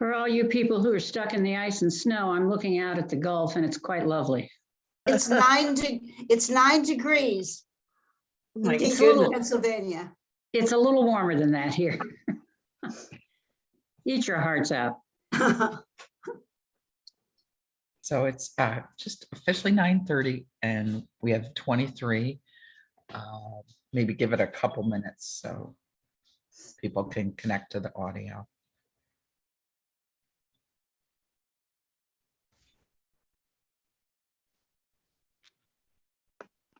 For all you people who are stuck in the ice and snow, I'm looking out at the Gulf and it's quite lovely. It's 9 degrees Oh my in goodness. Pennsylvania. It's a little warmer than that here. Eat your hearts out. So it's just officially 9:30 and we have 23. Maybe give it a couple minutes so people can connect to the audio.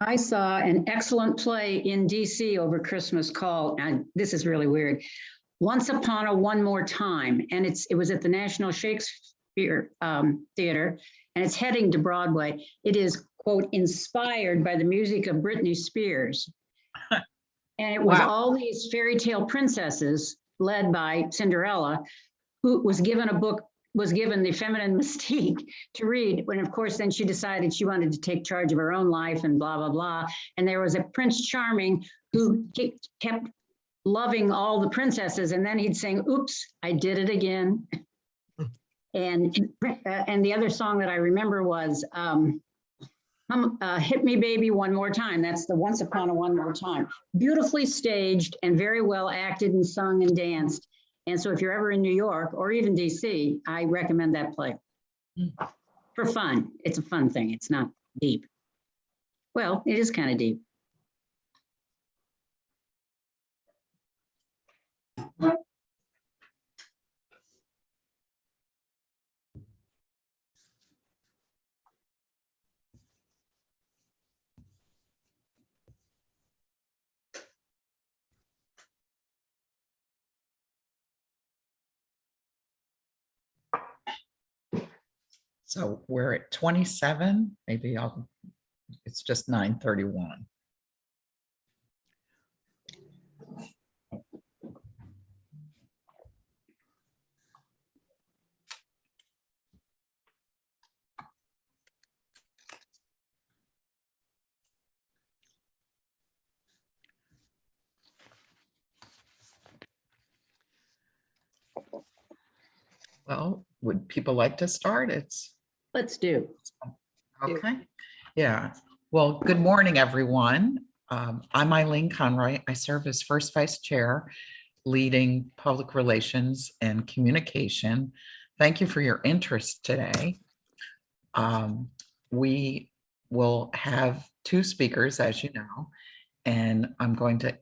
I saw an excellent play in DC over Christmas called, and this is really weird, Once Upon a One More Time. And it was at the National Shakespeare Theater, and it's heading to Broadway. It is, quote, inspired by the music of Britney Spears. And it was all these fairy tale princesses led by Cinderella, who was given the feminine mystique to read, when of course then she decided she wanted to take charge of her own life and blah, blah, blah. And there was a Prince Charming who kept loving all the princesses, and then he'd sing, oops, I did it again. And the other song that I remember was Hit Me Baby One More Time. That's the Once Upon a One More Time. Beautifully staged and very well acted and sung and danced. And so if you're ever in New York or even DC, I recommend that play. For fun. It's a fun thing. It's not deep. Well, it is kind of deep. So we're at 27, maybe it's just 9:31. Well, would people like to start? Let's do. Okay. Yeah. Well, good morning, everyone. I'm Eileen Conroy. I serve as first vice chair, leading public relations and communication. Thank you for your interest today. We will have two speakers, as you know, and I'm going to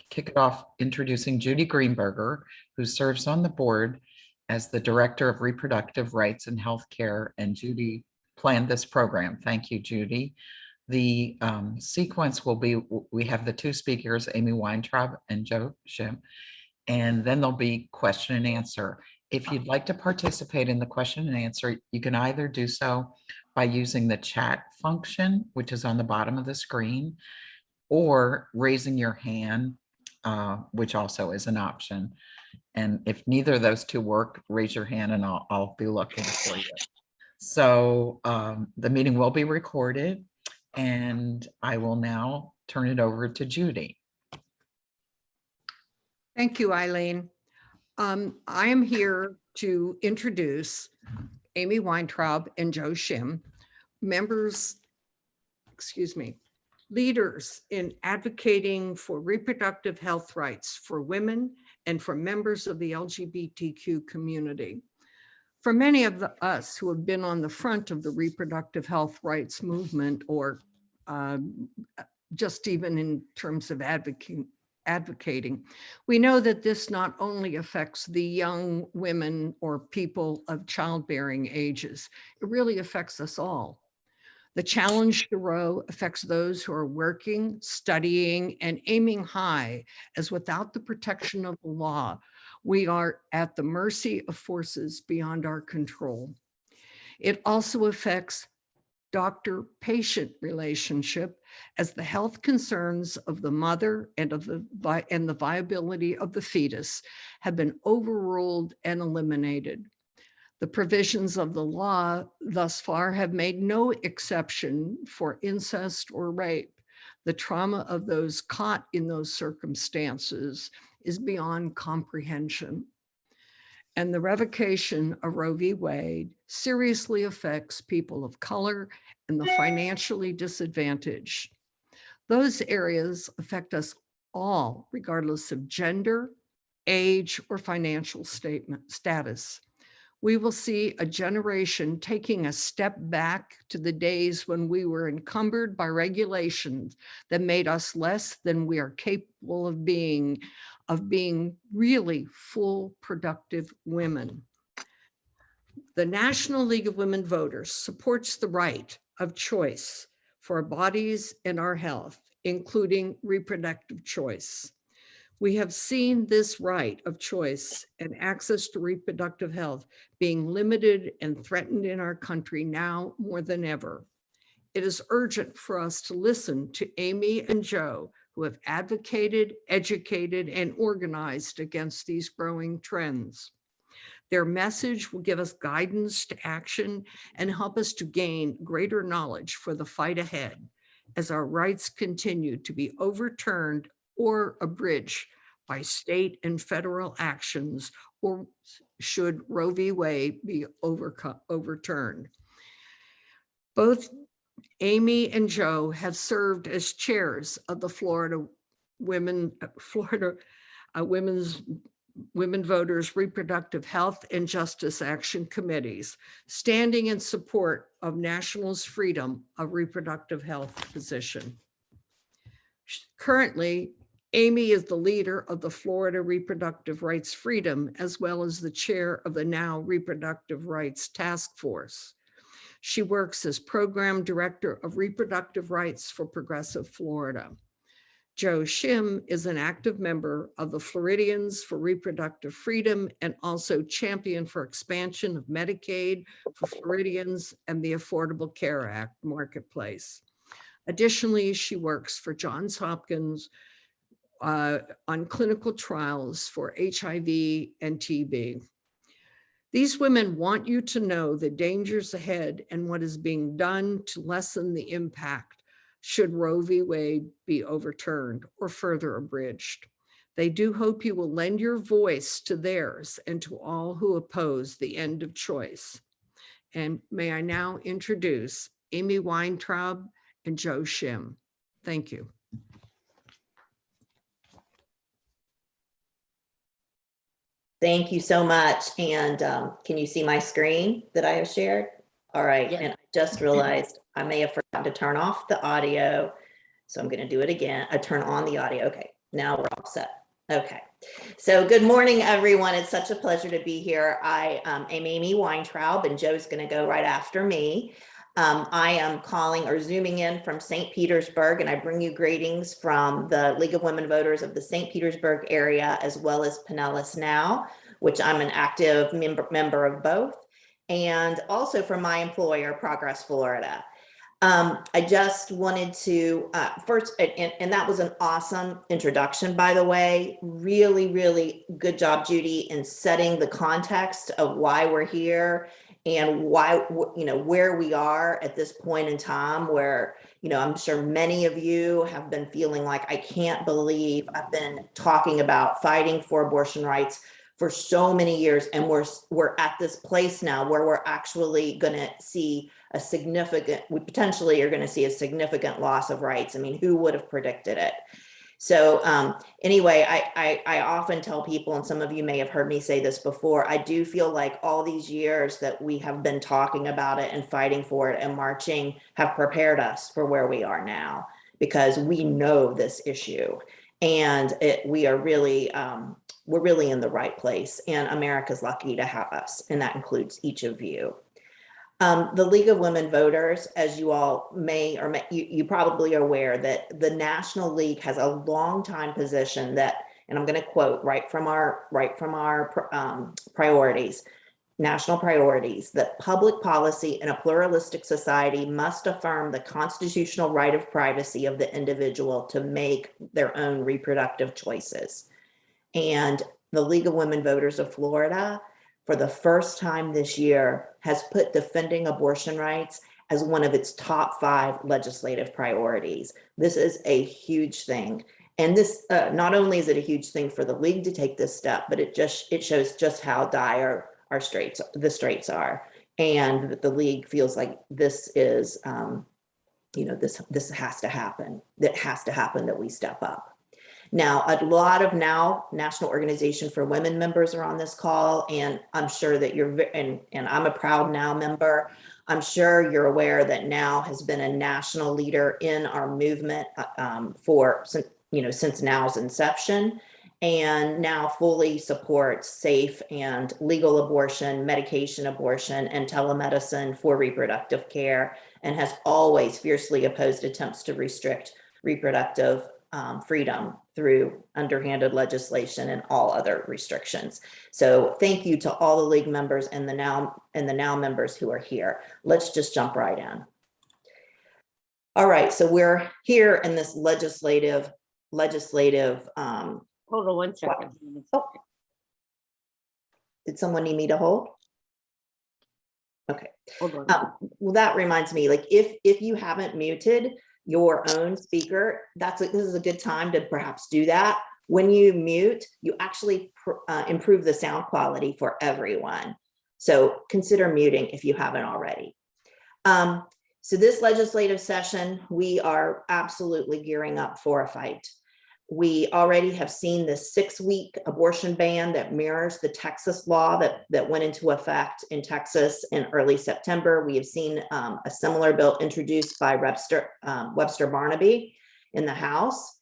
kick it off introducing Judy Greenberger, who serves on the board as the Director of Reproductive Rights and Healthcare, and Judy planned this program. Thank you, Judy. The sequence will be, we have the two speakers, Amy Weintraub and Jo Shim, and then there'll be question and answer. If you'd like to participate in the question and answer, you can either do so by using the chat function, which is on the bottom of the screen, or raising your hand, which also is an option. And if neither of those two work, raise your hand and I'll be looking for you. So the meeting will be recorded, and I will now turn it over to Judy. Thank you, Eileen. I am here to introduce Amy Weintraub and Jo Shim, leaders in advocating for reproductive health rights for women and for members of the LGBTQ community. For many of us who have been on the front of the reproductive health rights movement, or just even in terms of advocating, we know that this not only affects the young women or people of childbearing ages, it really affects us all. The challenge to Roe affects those who are working, studying, and aiming high, as without the protection of the law, we are at the mercy of forces beyond our control. It also affects doctor-patient relationship, as the health concerns of the mother and the viability of the fetus have been overruled and eliminated. The provisions of the law thus far have made no exception for incest or rape. The trauma of those caught in those circumstances is beyond comprehension. and the revocation of Roe v. Wade seriously affects people of color and the financially disadvantaged. Those areas affect us all, regardless of gender, age, or financial status. We will see a generation taking a step back to the days when we were encumbered by regulations that made us less than we are capable of being really full, productive women. The National League of Women Voters supports the right of choice for our bodies and our health, including reproductive choice. We have seen this right of choice and access to reproductive health being limited and threatened in our country now more than ever. It is urgent for us to listen to Amy and Jo, who have advocated, educated, and organized against these growing trends. Their message will give us guidance to action and help us to gain greater knowledge for the fight ahead as our rights continue to be overturned or abridged by state and federal actions, or should Roe v. Wade be overturned. Both Amy and Jo have served as chairs of the Florida Women Voters Reproductive Health and Justice Action Committees, standing in support of Nationals' freedom of reproductive health position. Currently, Amy is the leader of the Florida Reproductive Rights Freedom, as well as the chair of the now Reproductive Rights Task Force. She works as program director of reproductive rights for Progressive Florida. Jo Shim is an active member of the Floridians for Reproductive Freedom and also champion for expansion of Medicaid for Floridians and the Affordable Care Act marketplace. Additionally, she works for Johns Hopkins on clinical trials for HIV and TB. These women want you to know the dangers ahead and what is being done to lessen the impact should Roe v. Wade be overturned or further abridged. They do hope you will lend your voice to theirs and to all who oppose the end of choice. And may I now introduce Amy Weintraub and Jo Shim. Thank you. Thank you so much. And can you see my screen that I have shared? All right. Yes. And I just realized I may have forgotten to turn off the audio. So I'm going to do it again. I turn on the audio. Okay. Now we're all set. Okay. So good morning, everyone. It's such a pleasure to be here. I am Amy Weintraub, and Jo's going to go right after me. I am calling or zooming in from St. Petersburg, and I bring you greetings from the League of Women Voters of the St. Petersburg area, as well as Pinellas Now, which I'm an active member of both, and also from my employer, Progress Florida. I just wanted to first, and that was an awesome introduction, by the way. Really, really good job, Judy, in setting the context of why we're here and why, you know, where we are at this point in time where, you know, I'm sure many of you have been feeling like, I can't believe I've been talking about fighting for abortion rights for so many years. And we're at this place now where we're actually going to see we potentially are going to see a significant loss of rights. I mean, who would have predicted it? So anyway, I often tell people, and some of you may have heard me say this before, I do feel like all these years that we have been talking about it and fighting for it and marching have prepared us for where we are now, because we know this issue, and we're really in the right place, and America's lucky to have us, and that includes each of you. The League of Women Voters, as you all you probably are aware, that the National League has a long time position that, and I'm going to quote right from our priorities, national priorities, that public policy in a pluralistic society must affirm the constitutional right of privacy of the individual to make their own reproductive choices. And the League of Women Voters of Florida, for the first time this year, has put defending abortion rights as one of its top 5 legislative priorities. This is a huge thing. And this, not only is it a huge thing for the league to take this step, but it shows just how dire the straits are, and that the league feels like this is, this has to happen. That has to happen, that we step up. Now, a lot of National Organization for Women members are on this call, and I'm sure that and I'm a proud NOW member. I'm sure you're aware that NOW has been a national leader in our movement since NOW's inception, and now fully supports safe and legal abortion, medication abortion, and telemedicine for reproductive care, and has always fiercely opposed attempts to restrict reproductive freedom through underhanded legislation and all other restrictions. So thank you to all the league members and the NOW members who are here. Let's just jump right in. All right, so we're here in this legislative. Hold on 1 second. Oh. Did someone need me to hold? Okay. Hold on. Well, that reminds me, like, if you haven't muted your own speaker, this is a good time to perhaps do that. When you mute, you actually improve the sound quality for everyone. So consider muting if you haven't already. So this legislative session, we are absolutely gearing up for a fight. We already have seen this 6-week abortion ban that mirrors the Texas law that went into effect in Texas in early September. We have seen a similar bill introduced by Webster Barnaby in the House.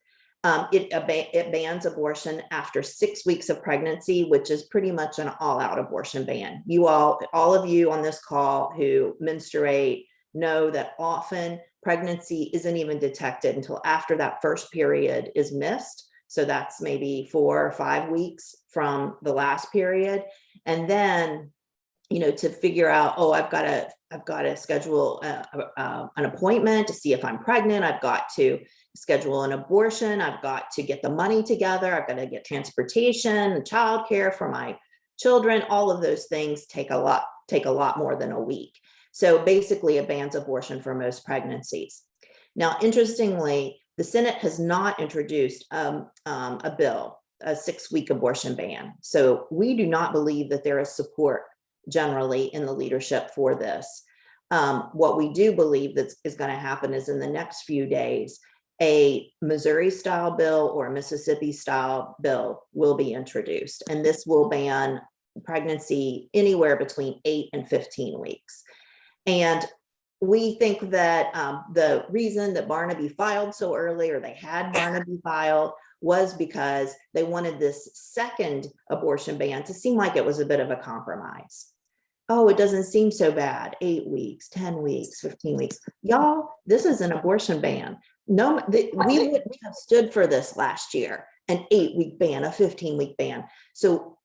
It bans abortion after 6 weeks of pregnancy, which is pretty much an all-out abortion ban. All of you on this call who menstruate know that often pregnancy isn't even detected until after that first period is missed. So that's maybe 4 or 5 weeks from the last period. And then, to figure out, oh, I've got to schedule an appointment to see if I'm pregnant. I've got to schedule an abortion. I've got to get the money together. I've got to get transportation and childcare for my children. All of those things take a lot more than a week. So basically, it bans abortion for most pregnancies. Now, interestingly, the Senate has not introduced a bill, a 6-week abortion ban. So we do not believe that there is support generally in the leadership for this. What we do believe that is going to happen is in the next few days, a Missouri-style bill or a Mississippi-style bill will be introduced, and this will ban pregnancy anywhere between 8 and 15 weeks. And we think that the reason that Barnaby filed so early, or they had Barnaby filed, was because they wanted this second abortion ban to seem like it was a bit of a compromise. Oh, it doesn't seem so bad. 8 weeks, 10 weeks, 15 weeks. Y'all, this is an abortion ban. No, we wouldn't have stood for this last year, an 8-week ban, a 15-week ban. So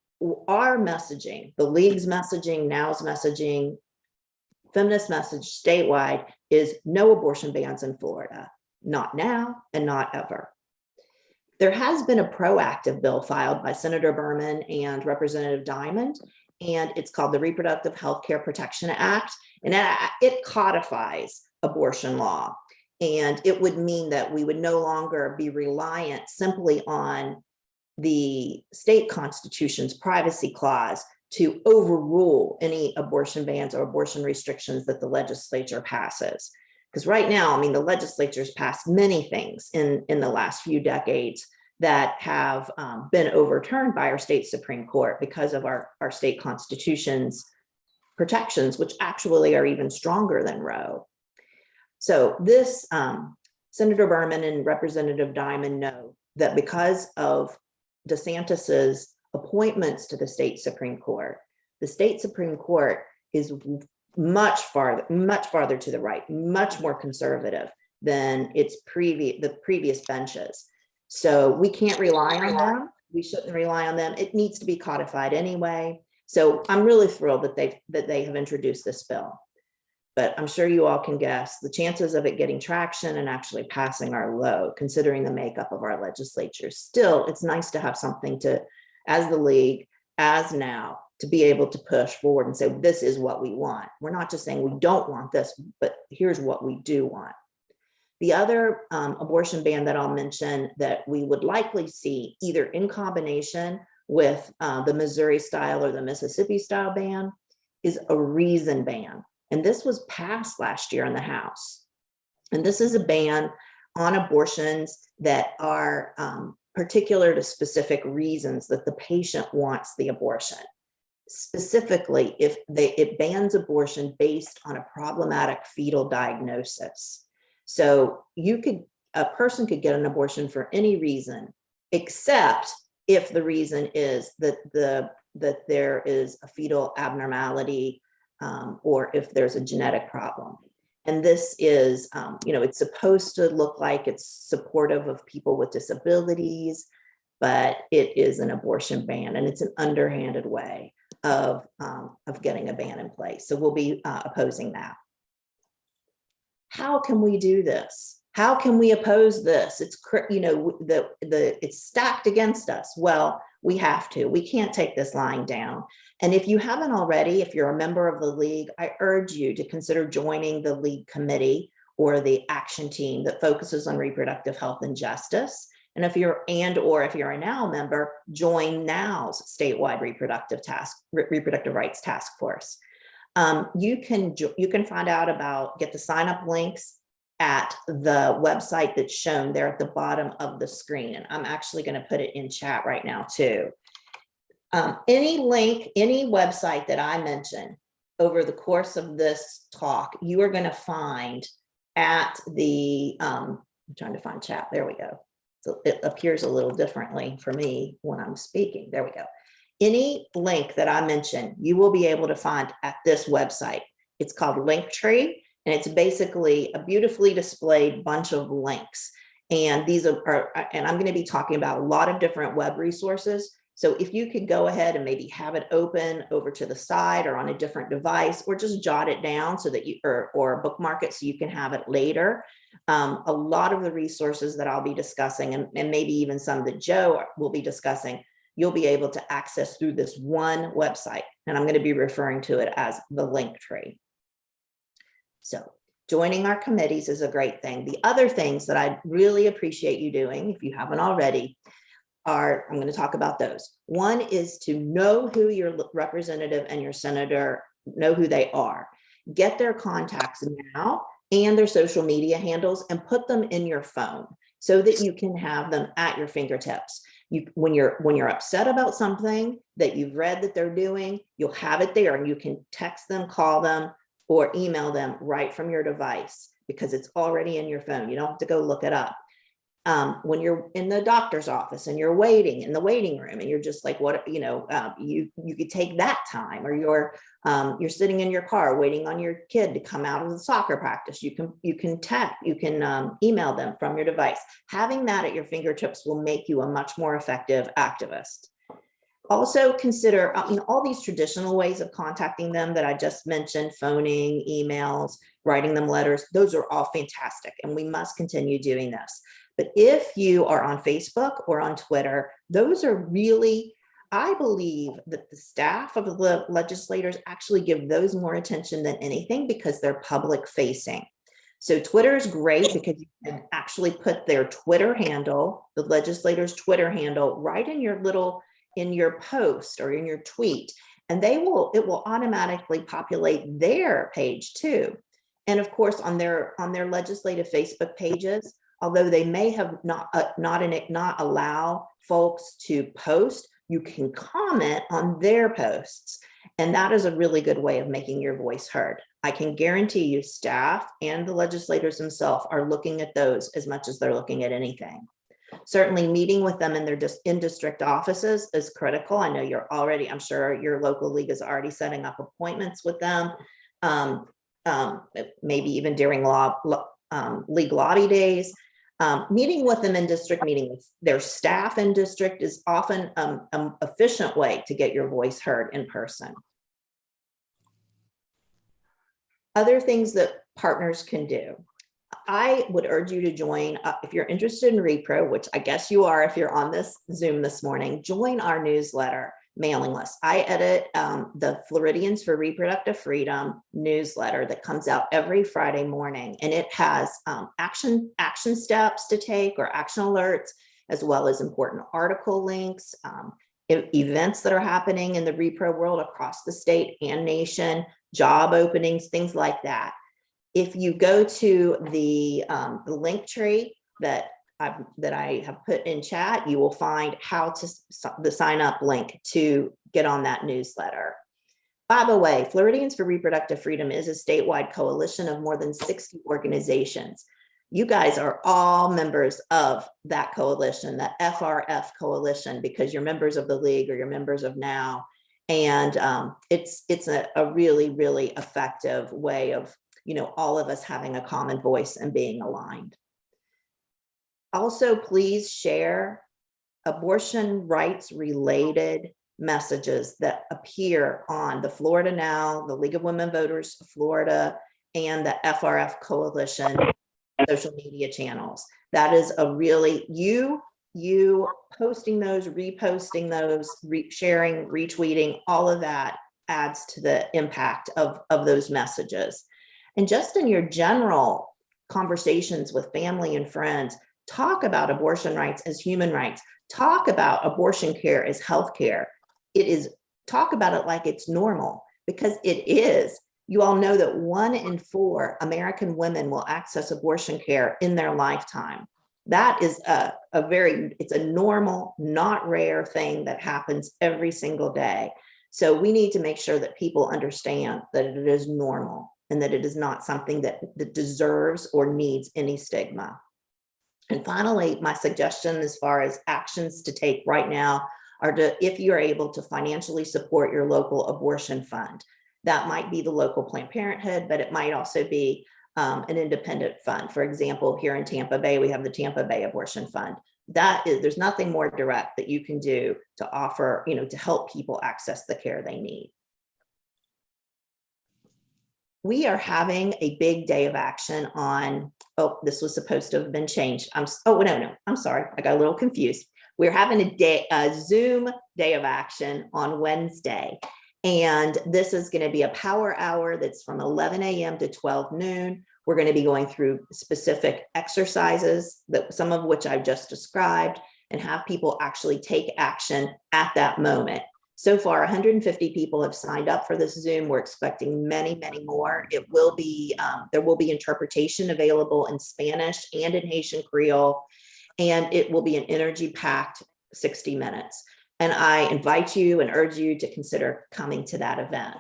our messaging, the league's messaging, NOW's messaging, feminist message statewide is no abortion bans in Florida, not now and not ever. There has been a proactive bill filed by Senator Berman and Representative Diamond, and it's called the Reproductive Health Care Protection Act, and it codifies abortion law. And it would mean that we would no longer be reliant simply on the state constitution's privacy clause to overrule any abortion bans or abortion restrictions that the legislature passes. Because right now, the legislature's passed many things in the last few decades that have been overturned by our state Supreme Court because of our state constitution's protections, which actually are even stronger than Roe. So this, Senator Berman and Representative Diamond know that because of DeSantis's appointments to the state Supreme Court, the state Supreme Court is much farther to the right, much more conservative than the previous benches. So we can't rely on them. We shouldn't rely on them. It needs to be codified anyway. So I'm really thrilled that they have introduced this bill. But I'm sure you all can guess the chances of it getting traction and actually passing are low, considering the makeup of our legislature. Still, it's nice to have something to, as the league, as NOW, to be able to push forward and say, this is what we want. We're not just saying we don't want this, but here's what we do want. The other abortion ban that I'll mention that we would likely see either in combination with the Missouri style or the Mississippi style ban is a reason ban. And this was passed last year in the House. And this is a ban on abortions that are particular to specific reasons that the patient wants the abortion. Specifically, if it bans abortion based on a problematic fetal diagnosis. So a person could get an abortion for any reason, except if the reason is that there is a fetal abnormality or if there's a genetic problem. And this is, it's supposed to look like it's supportive of people with disabilities, but it is an abortion ban, and it's an underhanded way of getting a ban in place. So we'll be opposing that. How can we do this? How can we oppose this? It's, it's stacked against us. Well, we have to. We can't take this lying down. And if you haven't already, if you're a member of the League, I urge you to consider joining the League committee or the action team that focuses on reproductive health and justice. And if you're a NOW member, join NOW's statewide reproductive rights task force. You can find out get the sign up links at the website that's shown there at the bottom of the screen. And I'm actually going to put it in chat right now too. Any link, any website that I mention over the course of this talk, you are going to find at the, I'm trying to find chat. There we go. So it appears a little differently for me when I'm speaking. There we go. Any link that I mention, you will be able to find at this website. It's called Linktree, and it's basically a beautifully displayed bunch of links. And these are and I'm going to be talking about a lot of different web resources. So if you could go ahead and maybe have it open over to the side or on a different device, or just jot it down so that you, or bookmark it so you can have it later. A lot of the resources that I'll be discussing, and maybe even some that Joe will be discussing, you'll be able to access through this one website. And I'm going to be referring to it as the Linktree. So joining our committees is a great thing. The other things that I really appreciate you doing, if you haven't already, I'm going to talk about those. One is to know who your representative and your senator, know who they are. Get their contacts now and their social media handles and put them in your phone so that you can have them at your fingertips. When you're upset about something that you've read that they're doing, you'll have it there and you can text them, call them, or email them right from your device because it's already in your phone. You don't have to go look it up. When you're in the doctor's office and you're waiting in the waiting room and you're just like, what, you could take that time, or you're sitting in your car waiting on your kid to come out of the soccer practice. You can email them from your device. Having that at your fingertips will make you a much more effective activist. Also consider all these traditional ways of contacting them that I just mentioned: phoning, emails, writing them letters. Those are all fantastic, and we must continue doing this. But if you are on Facebook or on Twitter, those are really, I believe that the staff of the legislators actually give those more attention than anything because they're public facing. So Twitter is great because you can actually put their Twitter handle, the legislator's Twitter handle, right in your post or in your tweet, and it will automatically populate their page too. And of course, on their legislative Facebook pages, although they may have not allow folks to post, you can comment on their posts. And that is a really good way of making your voice heard. I can guarantee you staff and the legislators themselves are looking at those as much as they're looking at anything. Certainly meeting with them in their in-district offices is critical. I know I'm sure your local league is already setting up appointments with them. Maybe even during league lobby days. Meeting with them in district, meeting with their staff in district is often an efficient way to get your voice heard in person. Other things that partners can do. I would urge you to join, if you're interested in Repro, which I guess you are if you're on this Zoom this morning, join our newsletter. mailing list. I edit the Floridians for Reproductive Freedom newsletter that comes out every Friday morning, and it has action steps to take or action alerts, as well as important article links, events that are happening in the repro world across the state and nation, job openings, things like that. If you go to the link tree that I have put in chat, you will find how to the sign up link to get on that newsletter. By the way, Floridians for Reproductive Freedom is a statewide coalition of more than 60 organizations. You guys are all members of that coalition, the FRF coalition, because you're members of the League or you're members of NOW. And it's a really, really effective way of, all of us having a common voice and being aligned. Also, please share abortion rights related messages that appear on the Florida Now, the League of Women Voters Florida, and the FRF Coalition social media channels. That is a really, you posting those, reposting those, sharing, retweeting, all of that adds to the impact of those messages. And just in your general conversations with family and friends, talk about abortion rights as human rights. Talk about abortion care as health care. Talk about it like it's normal, because it is. You all know that 1 in 4 American women will access abortion care in their lifetime. That is it's a normal, not rare thing that happens every single day. So we need to make sure that people understand that it is normal and that it is not something that deserves or needs any stigma. And finally, my suggestion as far as actions to take right now are if you're able to financially support your local abortion fund. That might be the local Planned Parenthood, but it might also be an independent fund. For example, here in Tampa Bay, we have the Tampa Bay Abortion Fund. There's nothing more direct that you can do to offer, to help people access the care they need. We are having a big day of action on, this was supposed to have been changed. I'm sorry. I got a little confused. We're having a Zoom day of action on Wednesday. And this is going to be a power hour that's from 11 a.m. to 12 noon. We're going to be going through specific exercises, some of which I've just described, and have people actually take action at that moment. So far, 150 people have signed up for this Zoom. We're expecting many, many more. It will be, there will be interpretation available in Spanish and in Haitian Creole, and it will be an energy-packed 60 minutes. And I invite you and urge you to consider coming to that event.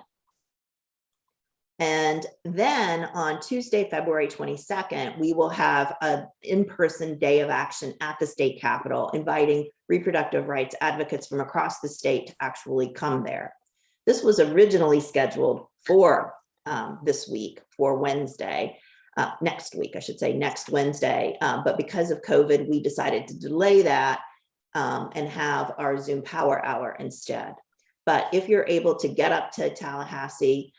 And then on Tuesday, February 22nd, we will have an in-person day of action at the state capitol, inviting reproductive rights advocates from across the state to actually come there. This was originally scheduled for this week, for Wednesday, next week, I should say, next Wednesday. But because of COVID, we decided to delay that and have our Zoom power hour instead. But if you're able to get up to Tallahassee,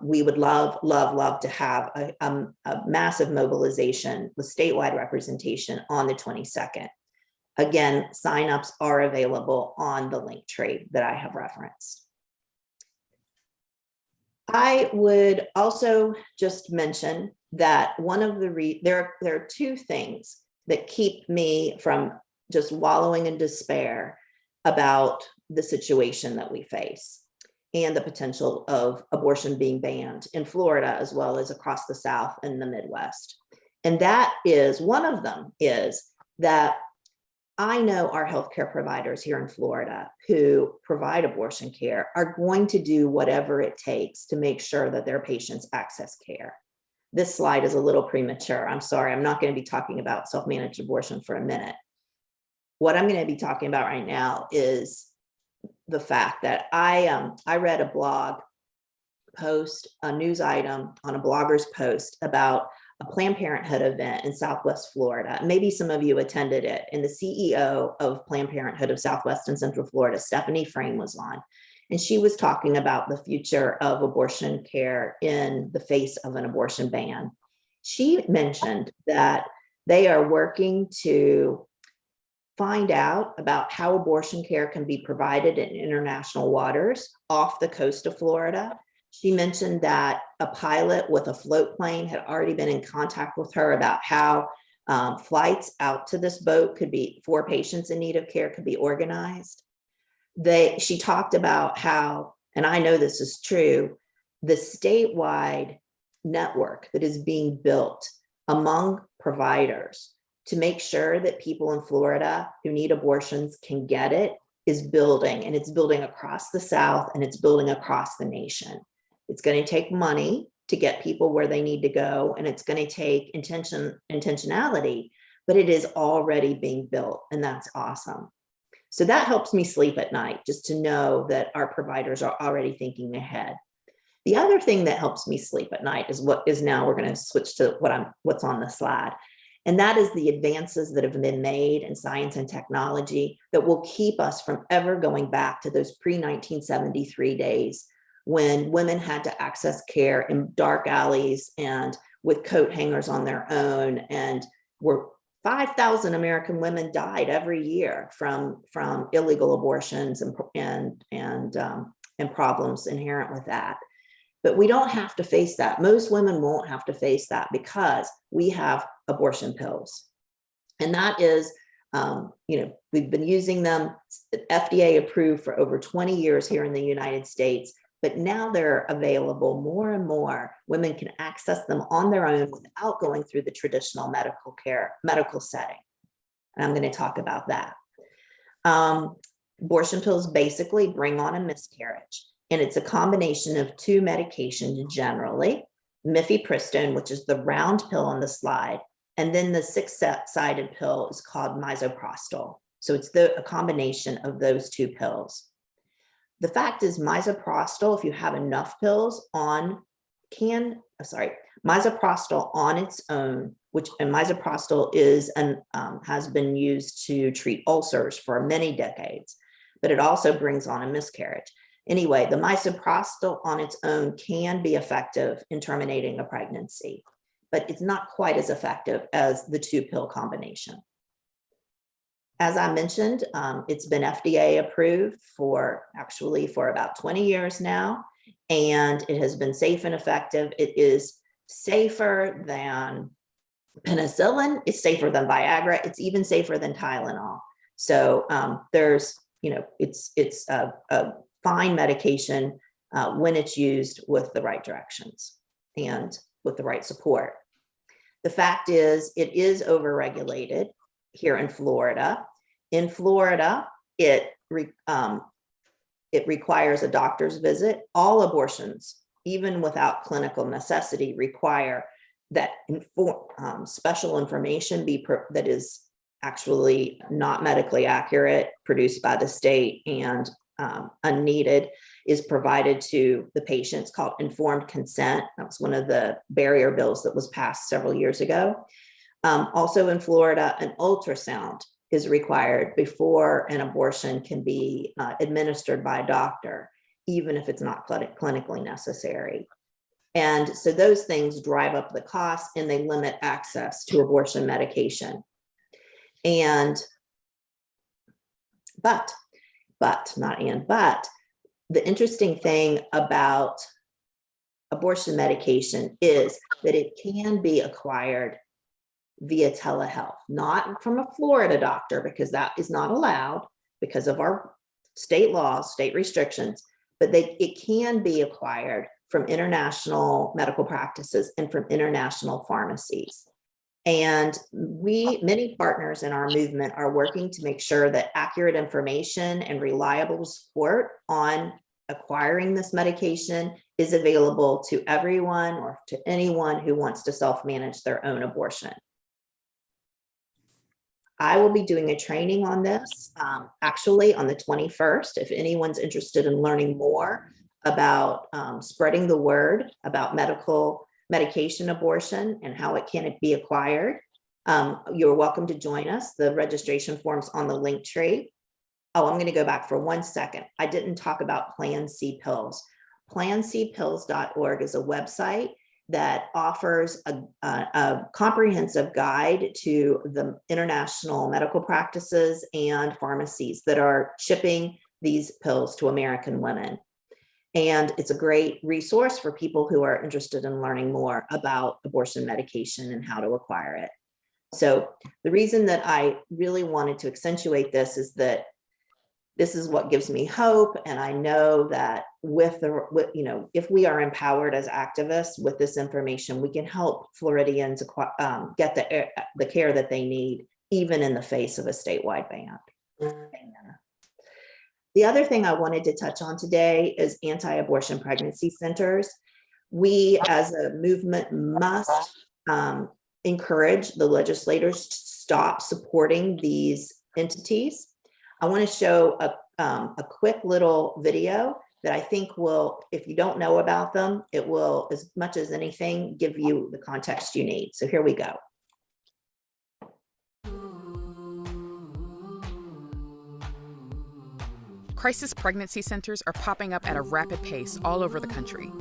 we would love to have a massive mobilization with statewide representation on the 22nd. Again, signups are available on the link tree that I have referenced. I would also just mention that one of the there are 2 things that keep me from just wallowing in despair about the situation that we face and the potential of abortion being banned in Florida, as well as across the South and the Midwest. And that is, one of them is that I know our healthcare providers here in Florida who provide abortion care are going to do whatever it takes to make sure that their patients access care. This slide is a little premature. I'm sorry, I'm not going to be talking about self-managed abortion for a minute. What I'm going to be talking about right now is the fact that I read a blog post, a news item on a blogger's post about a Planned Parenthood event in Southwest Florida. Maybe some of you attended it, and the CEO of Planned Parenthood of Southwest and Central Florida, Stephanie Frame, was on. And she was talking about the future of abortion care in the face of an abortion ban. She mentioned that they are working to find out about how abortion care can be provided in international waters off the coast of Florida. She mentioned that a pilot with a float plane had already been in contact with her about how flights out to this boat could be, for patients in need of care, could be organized. She talked about how, and I know this is true, the statewide network that is being built among providers to make sure that people in Florida who need abortions can get it is building, and it's building across the South, and it's building across the nation. It's going to take money to get people where they need to go, and it's going to take intentionality, but it is already being built, and that's awesome. So that helps me sleep at night, just to know that our providers are already thinking ahead. The other thing that helps me sleep at night is what is now, we're going to switch to what's on the slide. And that is the advances that have been made in science and technology that will keep us from ever going back to those pre-1973 days when women had to access care in dark alleys and with coat hangers on their own, and were 5,000 American women died every year from illegal abortions and problems inherent with that. But we don't have to face that. Most women won't have to face that because we have abortion pills. And that is, we've been using them, FDA approved for over 20 years here in the United States, but now they're available more and more. Women can access them on their own without going through the traditional medical setting. And I'm going to talk about that. Abortion pills basically bring on a miscarriage. And it's a combination of two medications generally, mifepristone, which is the round pill on the slide, and then the six-sided pill is called misoprostol. So it's a combination of those two pills. The fact is misoprostol, if you have enough pills misoprostol on its own, and misoprostol is has been used to treat ulcers for many decades, but it also brings on a miscarriage. Anyway, the misoprostol on its own can be effective in terminating a pregnancy, but it's not quite as effective as the two pill combination. As I mentioned, it's been FDA approved for about 20 years now, and it has been safe and effective. It is safer than penicillin, it's safer than Viagra, it's even safer than Tylenol. So it's a fine medication when it's used with the right directions and with the right support. The fact is, it is overregulated here in Florida. In Florida, it requires a doctor's visit. All abortions, even without clinical necessity, require that special information that is actually not medically accurate, produced by the state, and unneeded, is provided to the patients, called informed consent. That was one of the barrier bills that was passed several years ago. Also in Florida, an ultrasound is required before an abortion can be administered by a doctor, even if it's not clinically necessary. And so those things drive up the cost, and they limit access to abortion medication. But the interesting thing about abortion medication is that it can be acquired via telehealth, not from a Florida doctor, because that is not allowed because of our state laws, state restrictions, but it can be acquired from international medical practices and from international pharmacies. And many partners in our movement are working to make sure that accurate information and reliable support on acquiring this medication is available to everyone, or to anyone who wants to self-manage their own abortion. I will be doing a training on this actually on the 21st. If anyone's interested in learning more about spreading the word about medication abortion and how it can be acquired, you're welcome to join us. The registration form's on the link tree. Oh, I'm going to go back for 1 second. I didn't talk about Plan C pills. PlanCpills.org is a website that offers a comprehensive guide to the international medical practices and pharmacies that are shipping these pills to American women. And it's a great resource for people who are interested in learning more about abortion medication and how to acquire it. So the reason that I really wanted to accentuate this is that this is what gives me hope. And I know that if we are empowered as activists with this information, we can help Floridians get the care that they need, even in the face of a statewide ban. The other thing I wanted to touch on today is anti-abortion pregnancy centers. We as a movement must encourage the legislators to stop supporting these entities. I want to show a quick little video that I think will, if you don't know about them, it will, as much as anything, give you the context you need. So here we go. Crisis pregnancy centers are popping up at a rapid pace all over the country.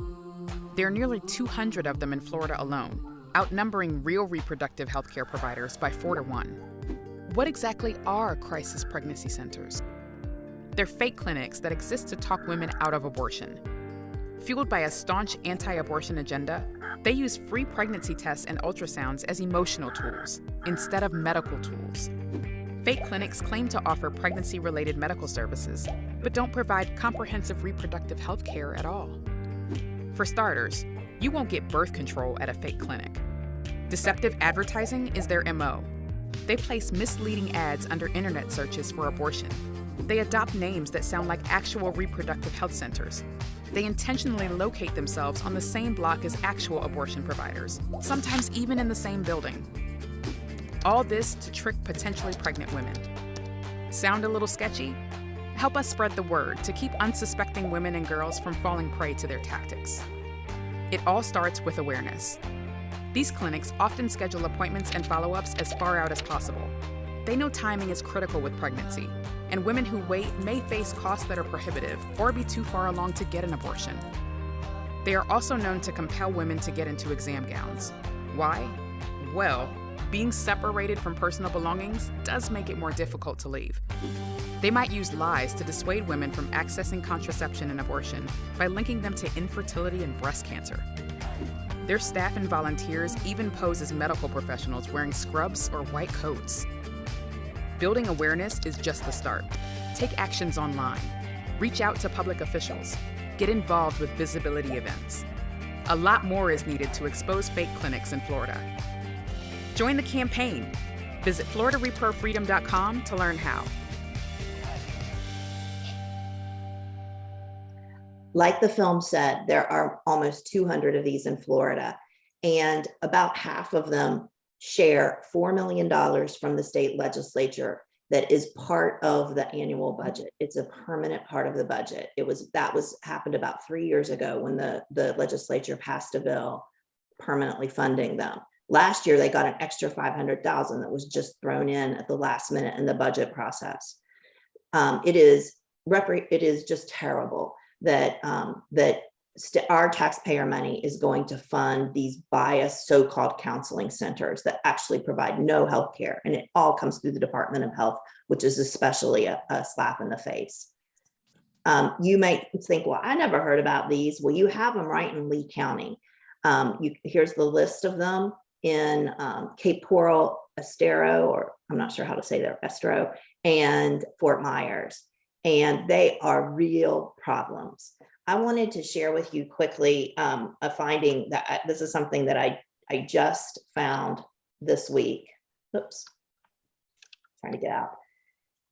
There are nearly 200 of them in Florida alone, outnumbering real reproductive health care providers by 4 to 1. What exactly are crisis pregnancy centers? They're fake clinics that exist to talk women out of abortion. Fueled by a staunch anti-abortion agenda, they use free pregnancy tests and ultrasounds as emotional tools instead of medical tools. Fake clinics claim to offer pregnancy-related medical services, but don't provide comprehensive reproductive health care at all. For starters, you won't get birth control at a fake clinic. Deceptive advertising is their MO. They place misleading ads under internet searches for abortion. They adopt names that sound like actual reproductive health centers. They intentionally locate themselves on the same block as actual abortion providers, sometimes even in the same building. All this to trick potentially pregnant women. Sound a little sketchy? Help us spread the word to keep unsuspecting women and girls from falling prey to their tactics. It all starts with awareness. These clinics often schedule appointments and follow-ups as far out as possible. They know timing is critical with pregnancy, and women who wait may face costs that are prohibitive or be too far along to get an abortion. They are also known to compel women to get into exam gowns. Why? Well, being separated from personal belongings does make it more difficult to leave. They might use lies to dissuade women from accessing contraception and abortion by linking them to infertility and breast cancer. Their staff and volunteers even pose as medical professionals wearing scrubs or white coats. Building awareness is just the start. Take actions online. Reach out to public officials. Get involved with visibility events. A lot more is needed to expose fake clinics in Florida. Join the campaign. Visit FloridaReproFreedom.com to learn how. Like the film said, there are almost 200 of these in Florida, and about half of them share $4 million from the state legislature that is part of the annual budget. It's a permanent part of the budget. Happened about 3 years ago when the legislature passed a bill permanently funding them. Last year, they got an extra $500,000 that was just thrown in at the last minute in the budget process. It is just terrible that our taxpayer money is going to fund these biased so-called counseling centers that actually provide no health care, and it all comes through the Department of Health, which is especially a slap in the face. You may think, well, I never heard about these. Well, you have them right in Lee County. Here's the list of them in Cape Coral, Estero, or I'm not sure how to say that, Estero, and Fort Myers. And they are real problems. I wanted to share with you quickly a finding that this is something that I just found this week. Oops, trying to get out.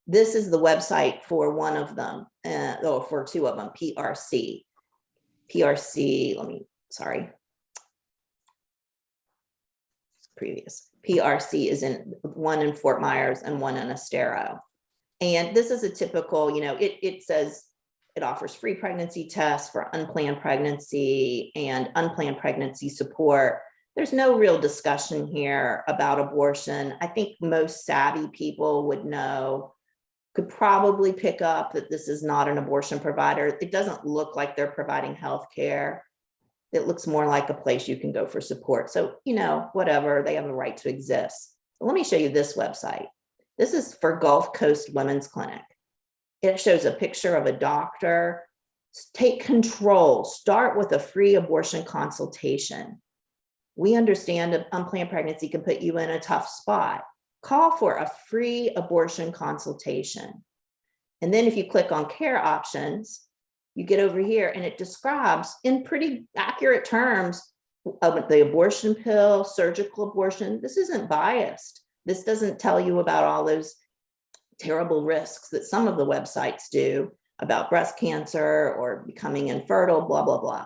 This is the website for one of them, for two of them, PRC. PRC is one in Fort Myers and one in Estero. And this is a typical, it says it offers free pregnancy tests for unplanned pregnancy and unplanned pregnancy support. There's no real discussion here about abortion. I think most savvy people could probably pick up that this is not an abortion provider. It doesn't look like they're providing health care. it looks more like a place you can go for support. So, you know, whatever, they have a right to exist. But let me show you this website. This is for Gulf Coast Women's Clinic. It shows a picture of a doctor. Take control. Start with a free abortion consultation. We understand an unplanned pregnancy can put you in a tough spot. Call for a free abortion consultation. And then if you click on care options, you get over here and it describes in pretty accurate terms of the abortion pill, surgical abortion. This isn't biased. This doesn't tell you about all those terrible risks that some of the websites do about breast cancer or becoming infertile, blah, blah, blah.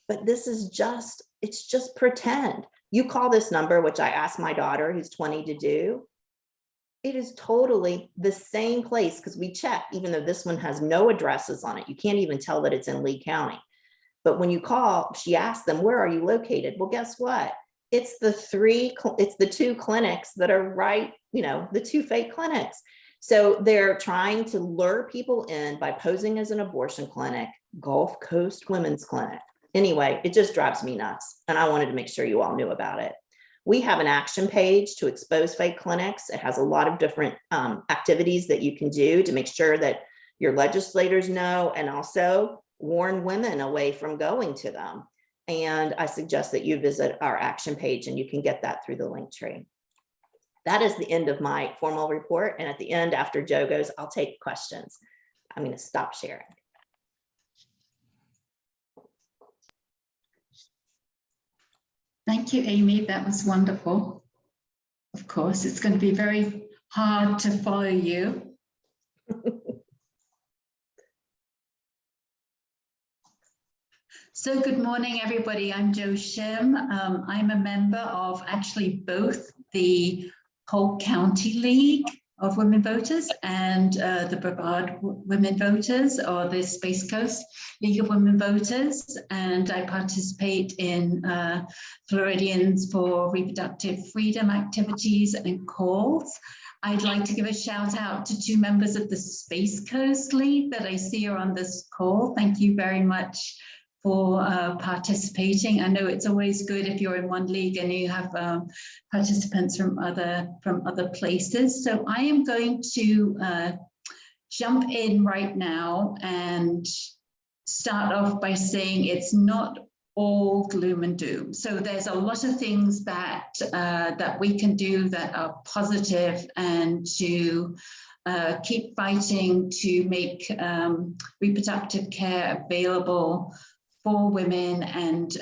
But this is just, it's just pretend. You call this number, which I asked my daughter who's 20 to do. It is totally the same place because we checked, even though this one has no addresses on it. You can't even tell that it's in Lee County. But when you call, she asked them, where are you located? Well, guess what? It's the two clinics that are right, you know, the two fake clinics. So they're trying to lure people in by posing as an abortion clinic, Gulf Coast Women's Clinic. Anyway, it just drives me nuts. And I wanted to make sure you all knew about it. We have an action page to expose fake clinics. It has a lot of different activities that you can do to make sure that your legislators know and also warn women away from going to them. And I suggest that you visit our action page and you can get that through the link tree. That is the end of my formal report. And at the end, after Joe goes, I'll take questions. I'm going to stop sharing. Thank you, Amy. That was wonderful. Of course, it's going to be very hard to follow you. So good morning, everybody. I'm Jo Shim. I'm a member of actually both the Polk County League of Women Voters and the Brevard Women Voters, or the Space Coast League of Women Voters. And I participate in Floridians for Reproductive Freedom activities and calls. I'd like to give a shout out to two members of the Space Coast League that I see are on this call. Thank you very much for participating. I know it's always good if you're in one league and you have participants from other places. So I am going to jump in right now and start off by saying it's not all gloom and doom. So there's a lot of things that that we can do that are positive and to keep fighting to make reproductive care available for women, and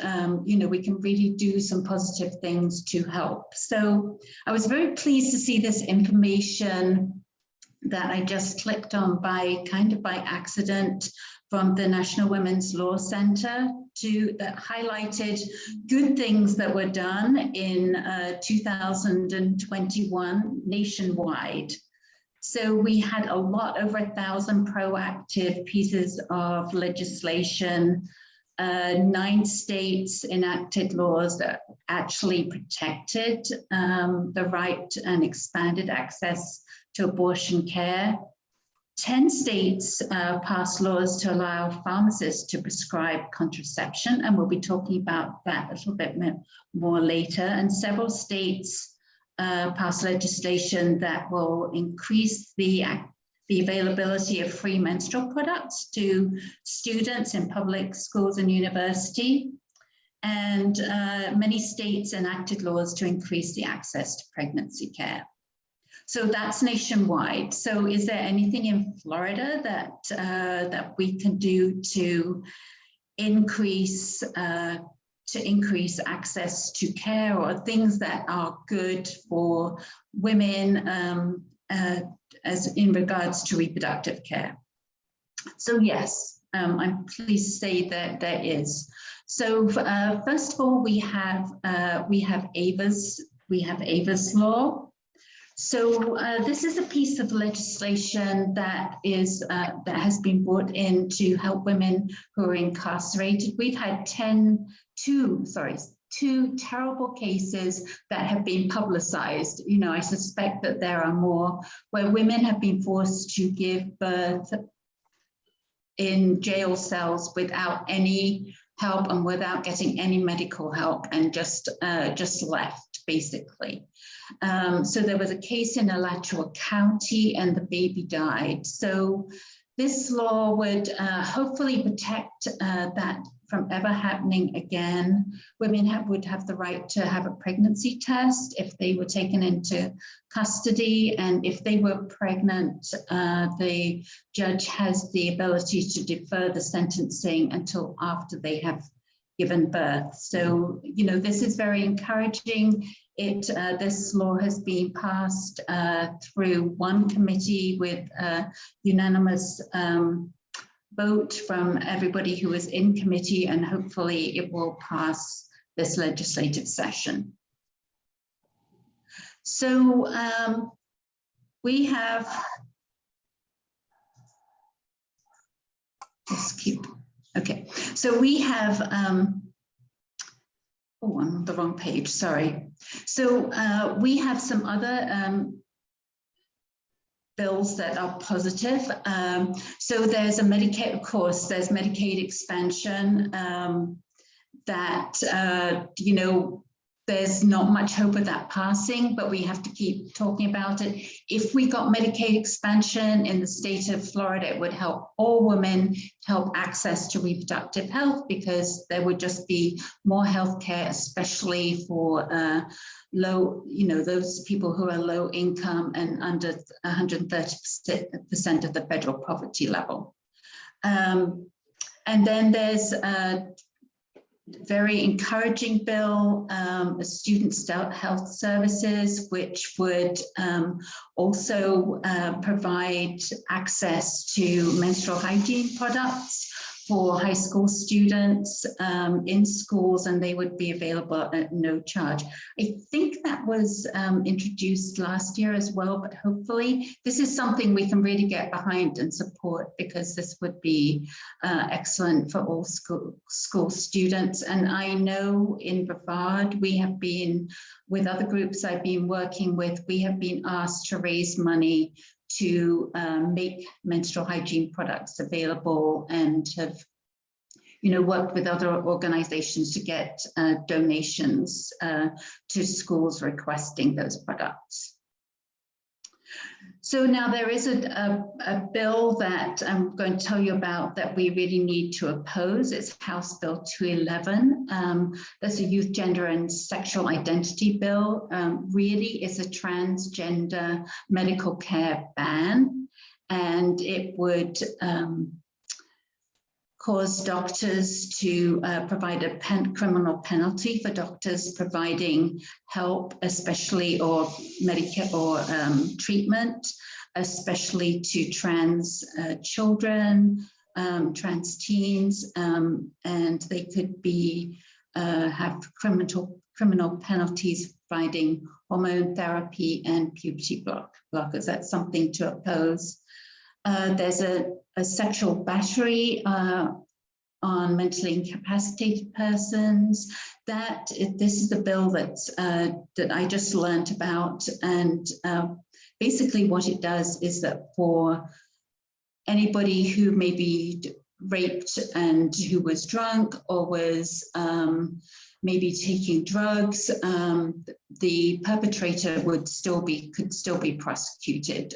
you know, we can really do some positive things to help. So I was very pleased to see this information that I just clicked on by accident from the National Women's Law Center that highlighted good things that were done in 2021 nationwide. So we had a lot, over 1,000 proactive pieces of legislation. 9 states enacted laws that actually protected the right and expanded access to abortion care. 10 states passed laws to allow pharmacists to prescribe contraception, and we'll be talking about that a little bit more later. And several states passed legislation that will increase the availability of free menstrual products to students in public schools and university. And many states enacted laws to increase the access to pregnancy care. So that's nationwide. So is there anything in Florida that we can do to increase access to care, or things that are good for women as in regards to reproductive care? So yes, I'm pleased to say that there is. So first of all, we have Ava's law. So this is a piece of legislation that has been brought in to help women who are incarcerated. We've had two terrible cases that have been publicized. You know, I suspect that there are more, where women have been forced to give birth in jail cells without any help and without getting any medical help, and just left, basically. So there was a case in Alachua County and the baby died. So this law would hopefully protect that from ever happening again. Women would have the right to have a pregnancy test if they were taken into custody, and if they were pregnant, the judge has the ability to defer the sentencing until after they have given birth. So, you know, this is very encouraging. This law has been passed through one committee with unanimous vote from everybody who was in committee, and hopefully it will pass this legislative session. So we have, okay, so we have, oh, I'm on the wrong page, sorry. So we have some other bills that are positive. So there's a Medicaid, of course, there's Medicaid expansion that, you know, there's not much hope of that passing, but we have to keep talking about it. If we got Medicaid expansion in the state of Florida, it would help all women, help access to reproductive health, because there would just be more health care, especially for low, you know, those people who are low income and under 130% of the federal poverty level. And then there's a very encouraging bill, student health services, which would also provide access to menstrual hygiene products for high school students in schools, and they would be available at no charge. I think that was introduced last year as well, but hopefully this is something we can really get behind and support, because this would be excellent for all school students. And I know in Brevard, we have been, with other groups I've been working with, we have been asked to raise money to make menstrual hygiene products available, and have, you know, worked with other organizations to get donations to schools requesting those products. So now there is a bill that I'm going to tell you about that we really need to oppose. It's House Bill 211. That's a youth, gender, and sexual identity bill. Really is a transgender medical care ban, and it would cause doctors to provide a criminal penalty for doctors providing help, especially, or Medicare or treatment, especially to trans children, trans teens, and they could be have criminal penalties providing hormone therapy and puberty blockers. That's something to oppose. There's a sexual battery on mentally incapacitated persons. This is a bill that I just learned about, and basically what it does is that for anybody who may be raped and who was drunk or was maybe taking drugs, the perpetrator could still be prosecuted.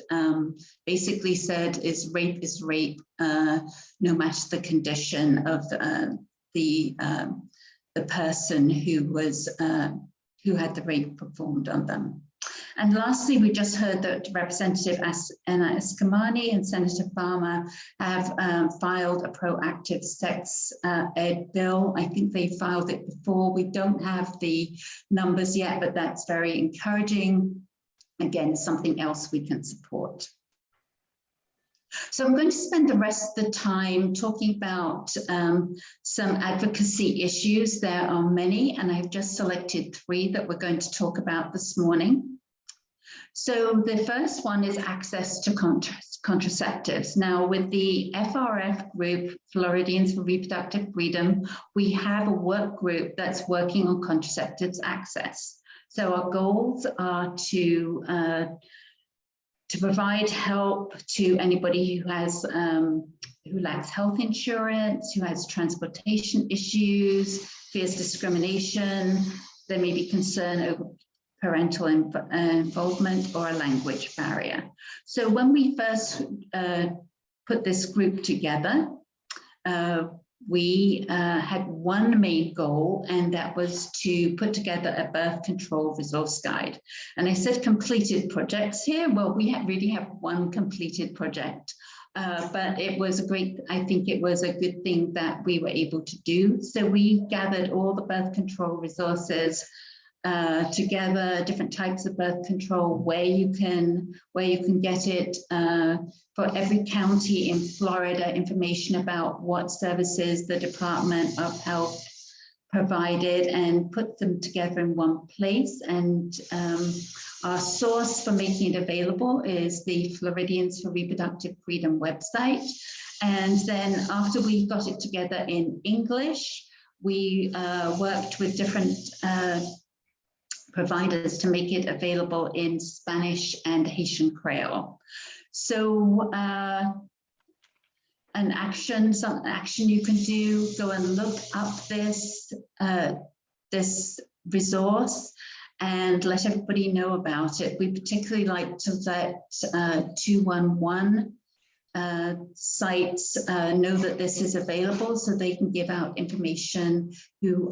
Basically said is rape, no matter the condition of the person who had the rape performed on them. And lastly, we just heard that Representative Anna Eskamani and Senator Farmer have filed a proactive sex ed bill. I think they filed it before. We don't have the numbers yet, but that's very encouraging. Again, something else we can support. So I'm going to spend the rest of the time talking about some advocacy issues. There are many, and I've just selected 3 that we're going to talk about this morning. So the first one is access to contraceptives. Now, with the FRF group, Floridians for Reproductive Freedom, we have a work group that's working on contraceptives access. So our goals are to to provide help to anybody who has who lacks health insurance, who has transportation issues, fears discrimination. There may be concern over parental involvement or a language barrier. So when we first put this group together, we had one main goal, and that was to put together a birth control resource guide. And I said completed projects here. Well, we really have one completed project, but it was I think it was a good thing that we were able to do. So we gathered all the birth control resources together, different types of birth control, where you can get it, for every county in Florida, information about what services the Department of Health provided, and put them together in one place. And our source for making it available is the Floridians for Reproductive Freedom website. And then after we got it together in English, we worked with different providers to make it available in Spanish and Haitian Creole. So some action you can do, go and look up this resource and let everybody know about it. We particularly like to let 211 sites know that this is available, so they can give out information to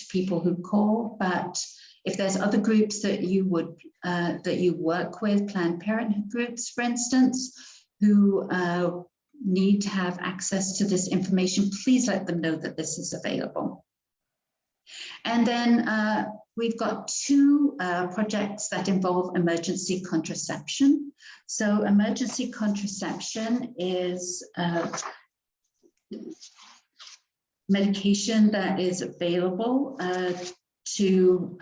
people who call. But if there's other groups that you would that you work with, Planned Parenthood groups, for instance, who need to have access to this information, please let them know that this is available. And then we've got two projects that involve emergency contraception. So emergency contraception is medication that is available to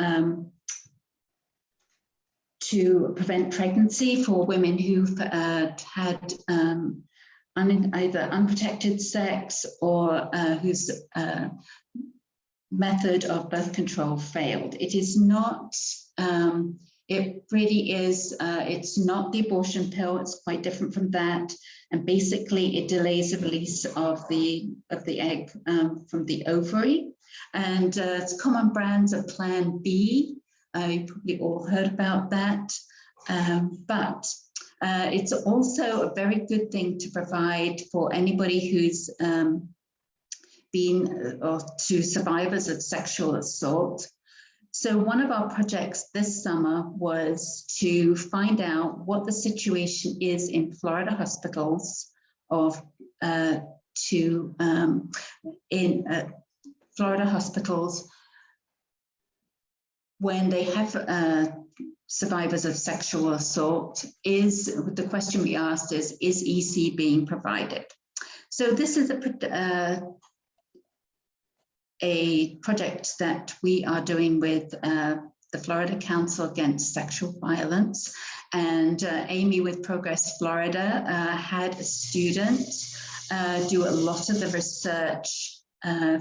prevent pregnancy for women who've had either unprotected sex or whose method of birth control failed. It is not, it really is, it's not the abortion pill, it's quite different from that. And basically it delays the release of the egg from the ovary. And it's common brands of Plan B. You probably all heard about that. But it's also a very good thing to provide for anybody who's or to survivors of sexual assault. So one of our projects this summer was to find out what the situation is in Florida hospitals Florida hospitals when they have survivors of sexual assault. The question we asked is EC being provided? So this is a project that we are doing with the Florida Council Against Sexual Violence. And Amy with Progress Florida had a student do a lot of the research.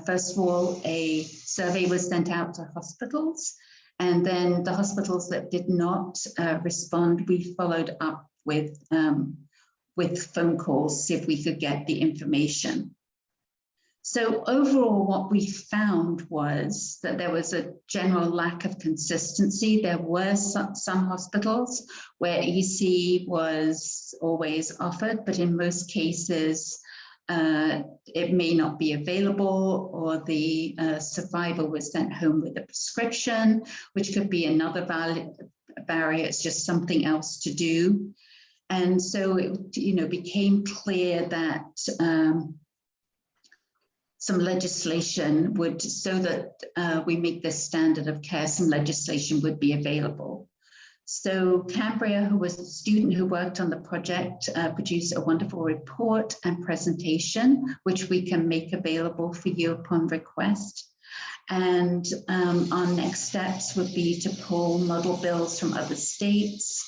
First of all, a survey was sent out to hospitals, and then the hospitals that did not respond, we followed up with phone calls, see if we could get the information. So overall, what we found was that there was a general lack of consistency. There were some hospitals where EC was always offered, but in most cases, it may not be available, or the survivor was sent home with a prescription, which could be another barrier. It's just something else to do. And so it became clear that some legislation would, so that we make this standard of care, some legislation would be available. So Cambria, who was a student who worked on the project, produced a wonderful report and presentation, which we can make available for you upon request. And our next steps would be to pull model bills from other states,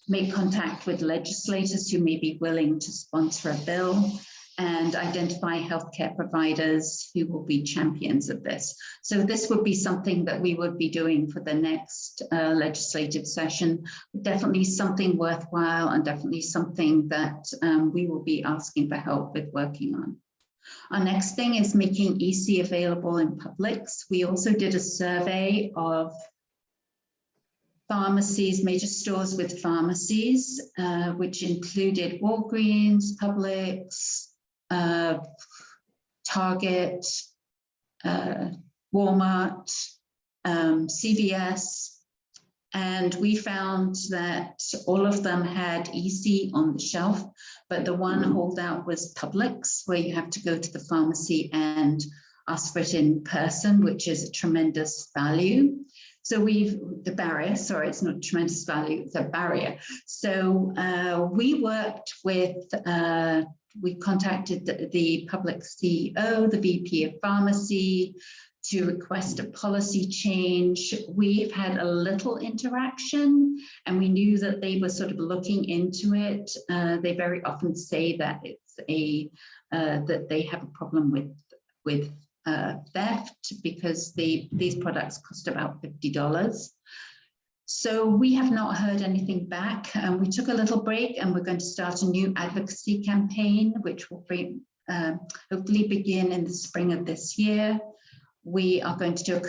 make contact with legislators who may be willing to sponsor a bill, and identify healthcare providers who will be champions of this. So this would be something that we would be doing for the next legislative session. Definitely something worthwhile and definitely something that we will be asking for help with working on. Our next thing is making EC available in Publix. We also did a survey of pharmacies, major stores with pharmacies, which included Walgreens, Publix, Target, Walmart, CVS, and we found that all of them had EC on the shelf, but the one holdout was Publix, where you have to go to the pharmacy and ask for it in person, which is a tremendous value. So the barrier, sorry, it's not tremendous value, it's a barrier. So we worked with, we contacted the Publix CEO, the VP of Pharmacy, to request a policy change. We've had a little interaction and we knew that they were sort of looking into it. They very often say that it's that they have a problem with theft because these products cost about $50. So we have not heard anything back. We took a little break and we're going to start a new advocacy campaign, which will hopefully begin in the spring of this year. We are going to do a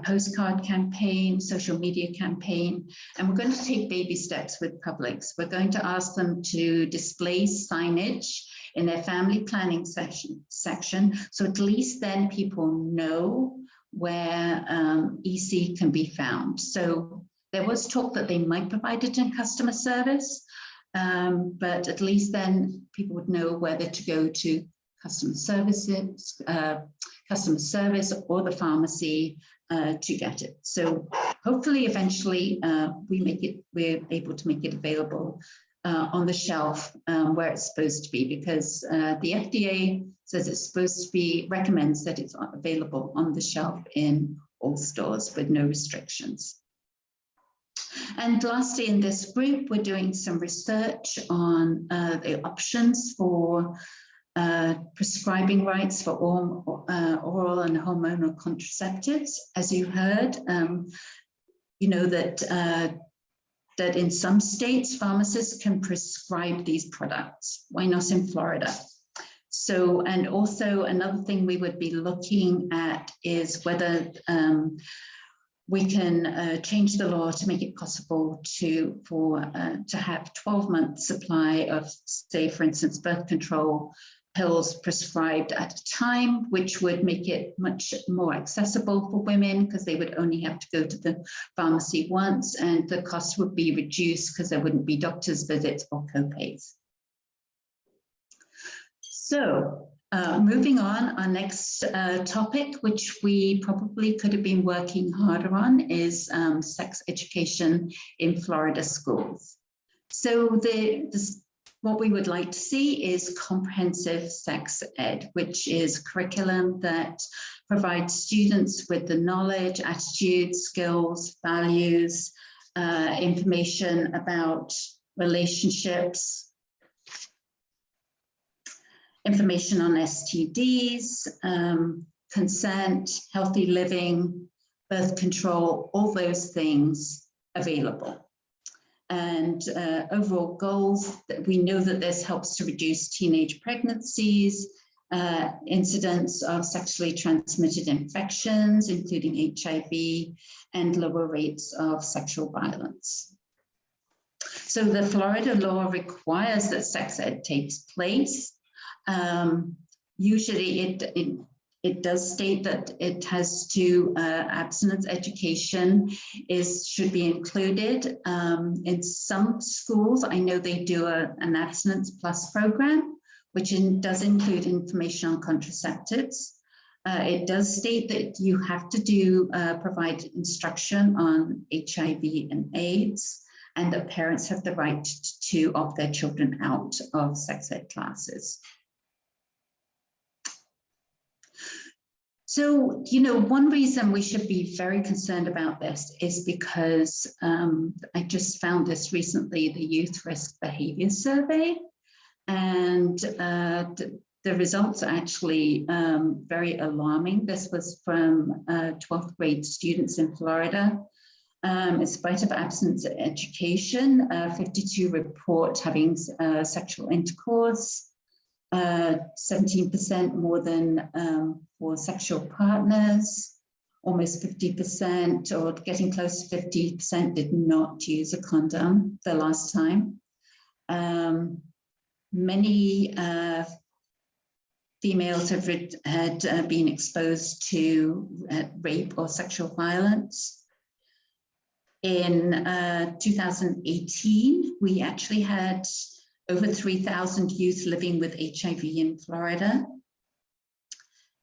postcard campaign, social media campaign, and we're going to take baby steps with Publix. We're going to ask them to display signage in their family planning section, so at least then people know where EC can be found. So there was talk that they might provide it in customer service, but at least then people would know whether to go to customer service or the pharmacy to get it. So hopefully eventually we're able to make it available on the shelf where it's supposed to be, because the FDA says it's supposed to be, recommends that it's available on the shelf in all stores with no restrictions. And lastly, in this group, we're doing some research on the options for prescribing rights for oral and hormonal contraceptives. As you heard, you know that in some states, pharmacists can prescribe these products. Why not in Florida? So, and also another thing we would be looking at is whether we can change the law to make it possible to have 12-month supply of, say, for instance, birth control pills prescribed at a time, which would make it much more accessible for women because they would only have to go to the pharmacy once, and the cost would be reduced because there wouldn't be doctor's visits or co-pays. So moving on, our next topic, which we probably could have been working harder on, is sex education in Florida schools. So what we would like to see is comprehensive sex ed, which is curriculum that provides students with the knowledge, attitudes, skills, values, information about relationships, information on STDs, consent, healthy living, birth control, all those things available. And overall goals, that we know that this helps to reduce teenage pregnancies, incidents of sexually transmitted infections, including HIV, and lower rates of sexual violence. So the Florida law requires that sex ed takes place. Usually it does state that it has to, abstinence education should be included. In some schools, I know they do an Abstinence Plus program, which does include information on contraceptives. It does state that you have to provide instruction on HIV and AIDS, and that parents have the right to opt their children out of sex ed classes. So, you know, one reason we should be very concerned about this is because I just found this recently, the Youth Risk Behavior Survey, and the results are actually very alarming. This was from 12th grade students in Florida. In spite of absence of education, 52 report having sexual intercourse, 17% more than for sexual partners, almost 50% or getting close to 50% did not use a condom the last time. Many females had been exposed to rape or sexual violence. In 2018, we actually had over 3,000 youth living with HIV in Florida.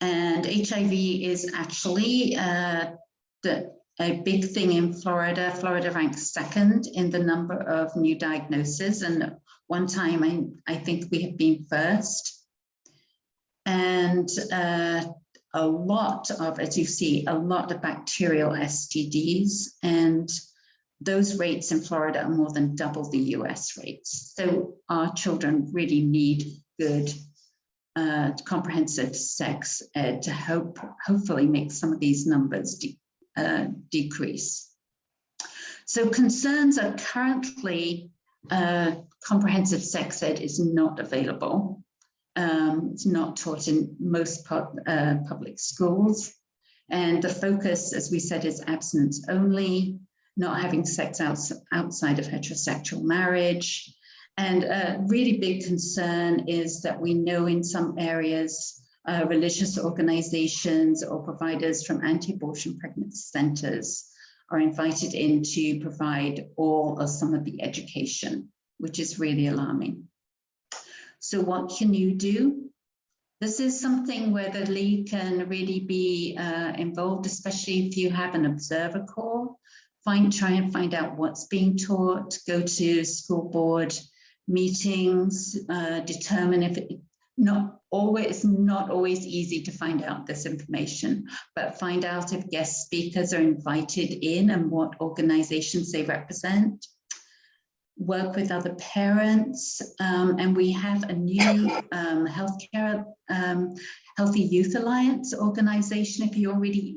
And HIV is actually a big thing in Florida. Florida ranks second in the number of new diagnoses. And one time, I think we have been first. And a lot of, as you see, a lot of bacterial STDs, and those rates in Florida are more than double the US rates. So our children really need good comprehensive sex ed to hopefully make some of these numbers decrease. So concerns are currently comprehensive sex ed is not available. It's not taught in most public schools. And the focus, as we said, is abstinence only, not having sex outside of heterosexual marriage. And a really big concern is that we know in some areas, religious organizations or providers from anti-abortion pregnancy centers are invited in to provide all or some of the education, which is really alarming. So what can you do? This is something where the league can really be involved, especially if you have an observer call. Try and find out what's being taught, go to school board meetings, determine if it not always easy to find out this information, but find out if guest speakers are invited in and what organizations they represent. Work with other parents, and we have a new healthcare Healthy Youth Alliance organization. If you're really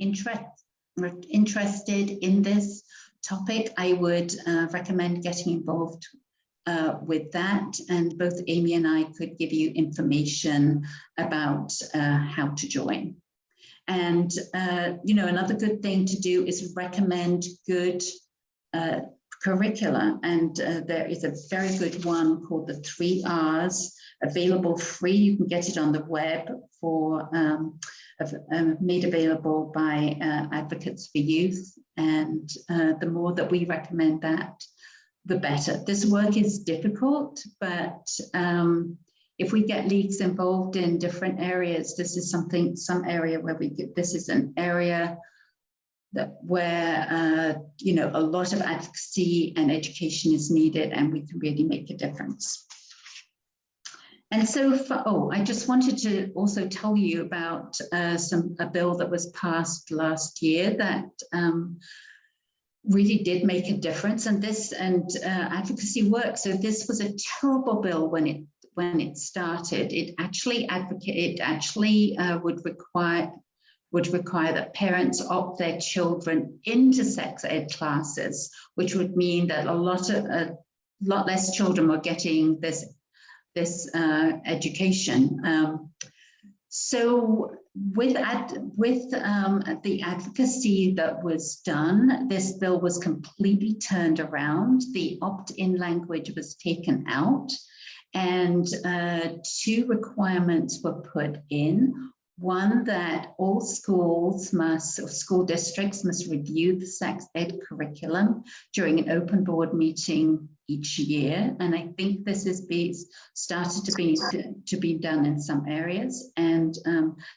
interested in this topic, I would recommend getting involved with that, and both Amy and I could give you information about how to join. And another good thing to do is recommend good curricula, and there is a very good one called the 3 R's, available free. You can get it on the web for made available by Advocates for Youth, and the more that we recommend that, the better. This work is difficult, but if we get leagues involved in different areas, this is some area where this is an area where a lot of advocacy and education is needed, and we can really make a difference. And so, I just wanted to also tell you about a bill that was passed last year that really did make a difference, and advocacy work. So this was a terrible bill when it started. It actually would require that parents opt their children into sex ed classes, which would mean that a lot less children were getting this education. So with the advocacy that was done, this bill was completely turned around. The opt-in language was taken out, and 2 requirements were put in. One, that all school districts must review the sex ed curriculum during an open board meeting each year. And I think this is started to be done in some areas, and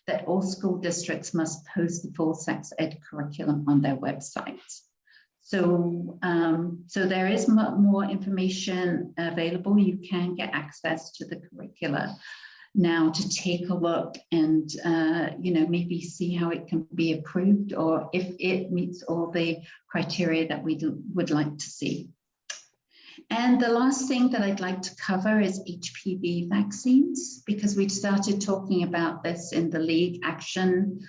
that all school districts must post the full sex ed curriculum on their websites. So, there is more information available. You can get access to the curricula now to take a look and maybe see how it can be approved, or if it meets all the criteria that we would like to see. And the last thing that I'd like to cover is HPV vaccines, because we started talking about this in the League Action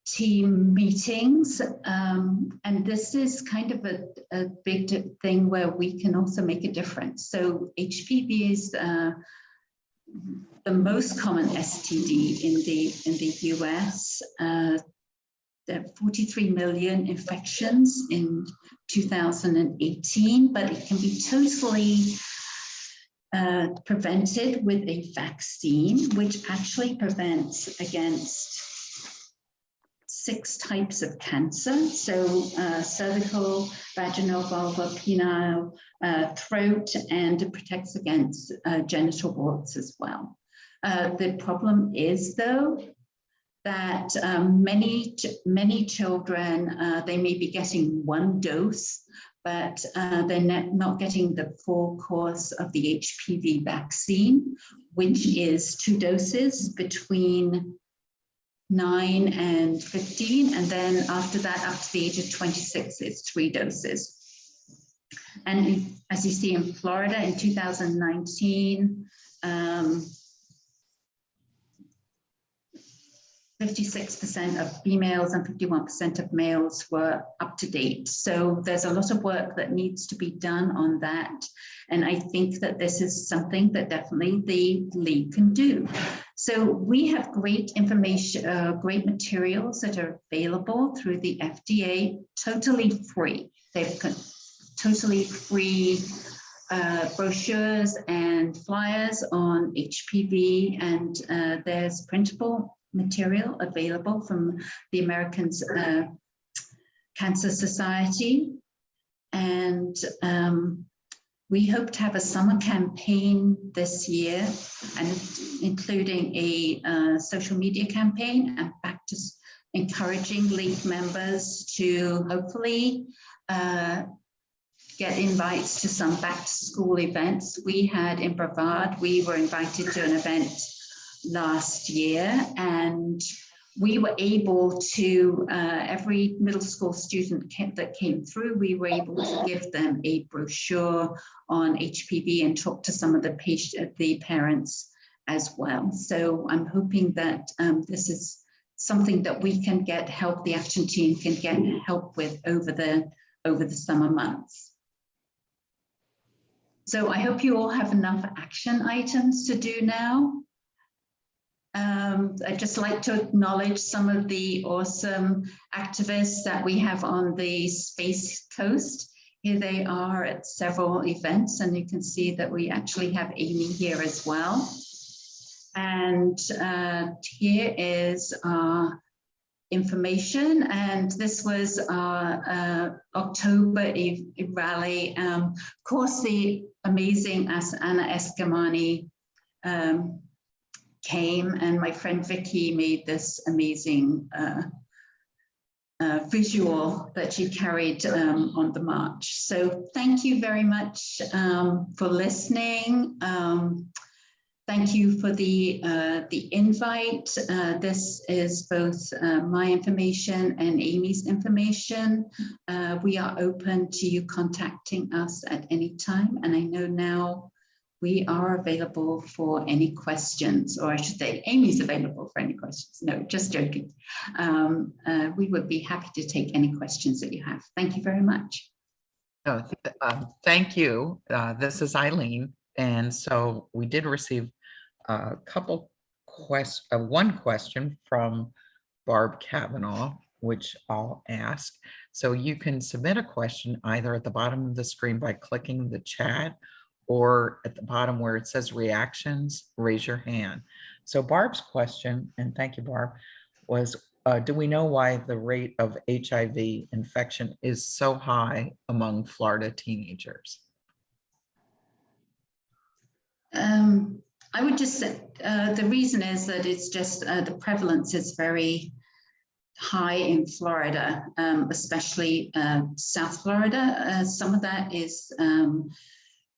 team meetings. And this is kind of a big thing where we can also make a difference. So HPV is the most common STD in the US. There are 43 million infections in 2018, but it can be totally prevented with a vaccine, which actually prevents against 6 types of cancer. So cervical, vaginal, vulvar, penile, throat, and it protects against genital warts as well. The problem is, though, that many children, they may be getting 1 dose, but they're not getting the full course of the HPV vaccine, which is 2 doses between 9 and 15. And then after that, up to the age of 26, it's 3 doses. And as you see in Florida in 2019, 56% of females and 51% of males were up to date. So there's a lot of work that needs to be done on that. And I think that this is something that definitely the League can do. So we have great information, great materials that are available through the FDA, totally free. They've got totally free brochures and flyers on HPV, and there's printable material available from the American Cancer Society. And we hope to have a summer campaign this year, and including a social media campaign and practice encouraging League members to hopefully get invites to some back to school events. We had in Brevard, we were invited to an event last year, and we were able to, every middle school student that came through, we were able to give them a brochure on HPV and talk to some of the parents as well. So I'm hoping that this is something that we can get help, the action team can get help with over the summer months. So I hope you all have enough action items to do now. I'd just like to acknowledge some of the awesome activists that we have on the Space Coast. Here they are at several events, and you can see that we actually have Amy here as well. And here is our information, and this was our October rally. Of course, the amazing Anna Eskamani came, and my friend Vicky made this amazing visual that she carried on the march. So thank you very much for listening. Thank you for the invite. This is both my information and Amy's information. We are open to you contacting us at any time, and I know now we are available for any questions, or I should say Amy's available for any questions. No, just joking. We would be happy to take any questions that you have. Thank you very much. Thank you. This is Eileen. And so we did receive a couple one question from Barb Kavanaugh, which I'll ask. So you can submit a question either at the bottom of the screen by clicking the chat, or at the bottom where it says reactions, raise your hand. So Barb's question, and thank you, Barb, was, do we know why the rate of HIV infection is so high among Florida teenagers? I would just say the reason is that it's just the prevalence is very high in Florida, especially South Florida. Some of that is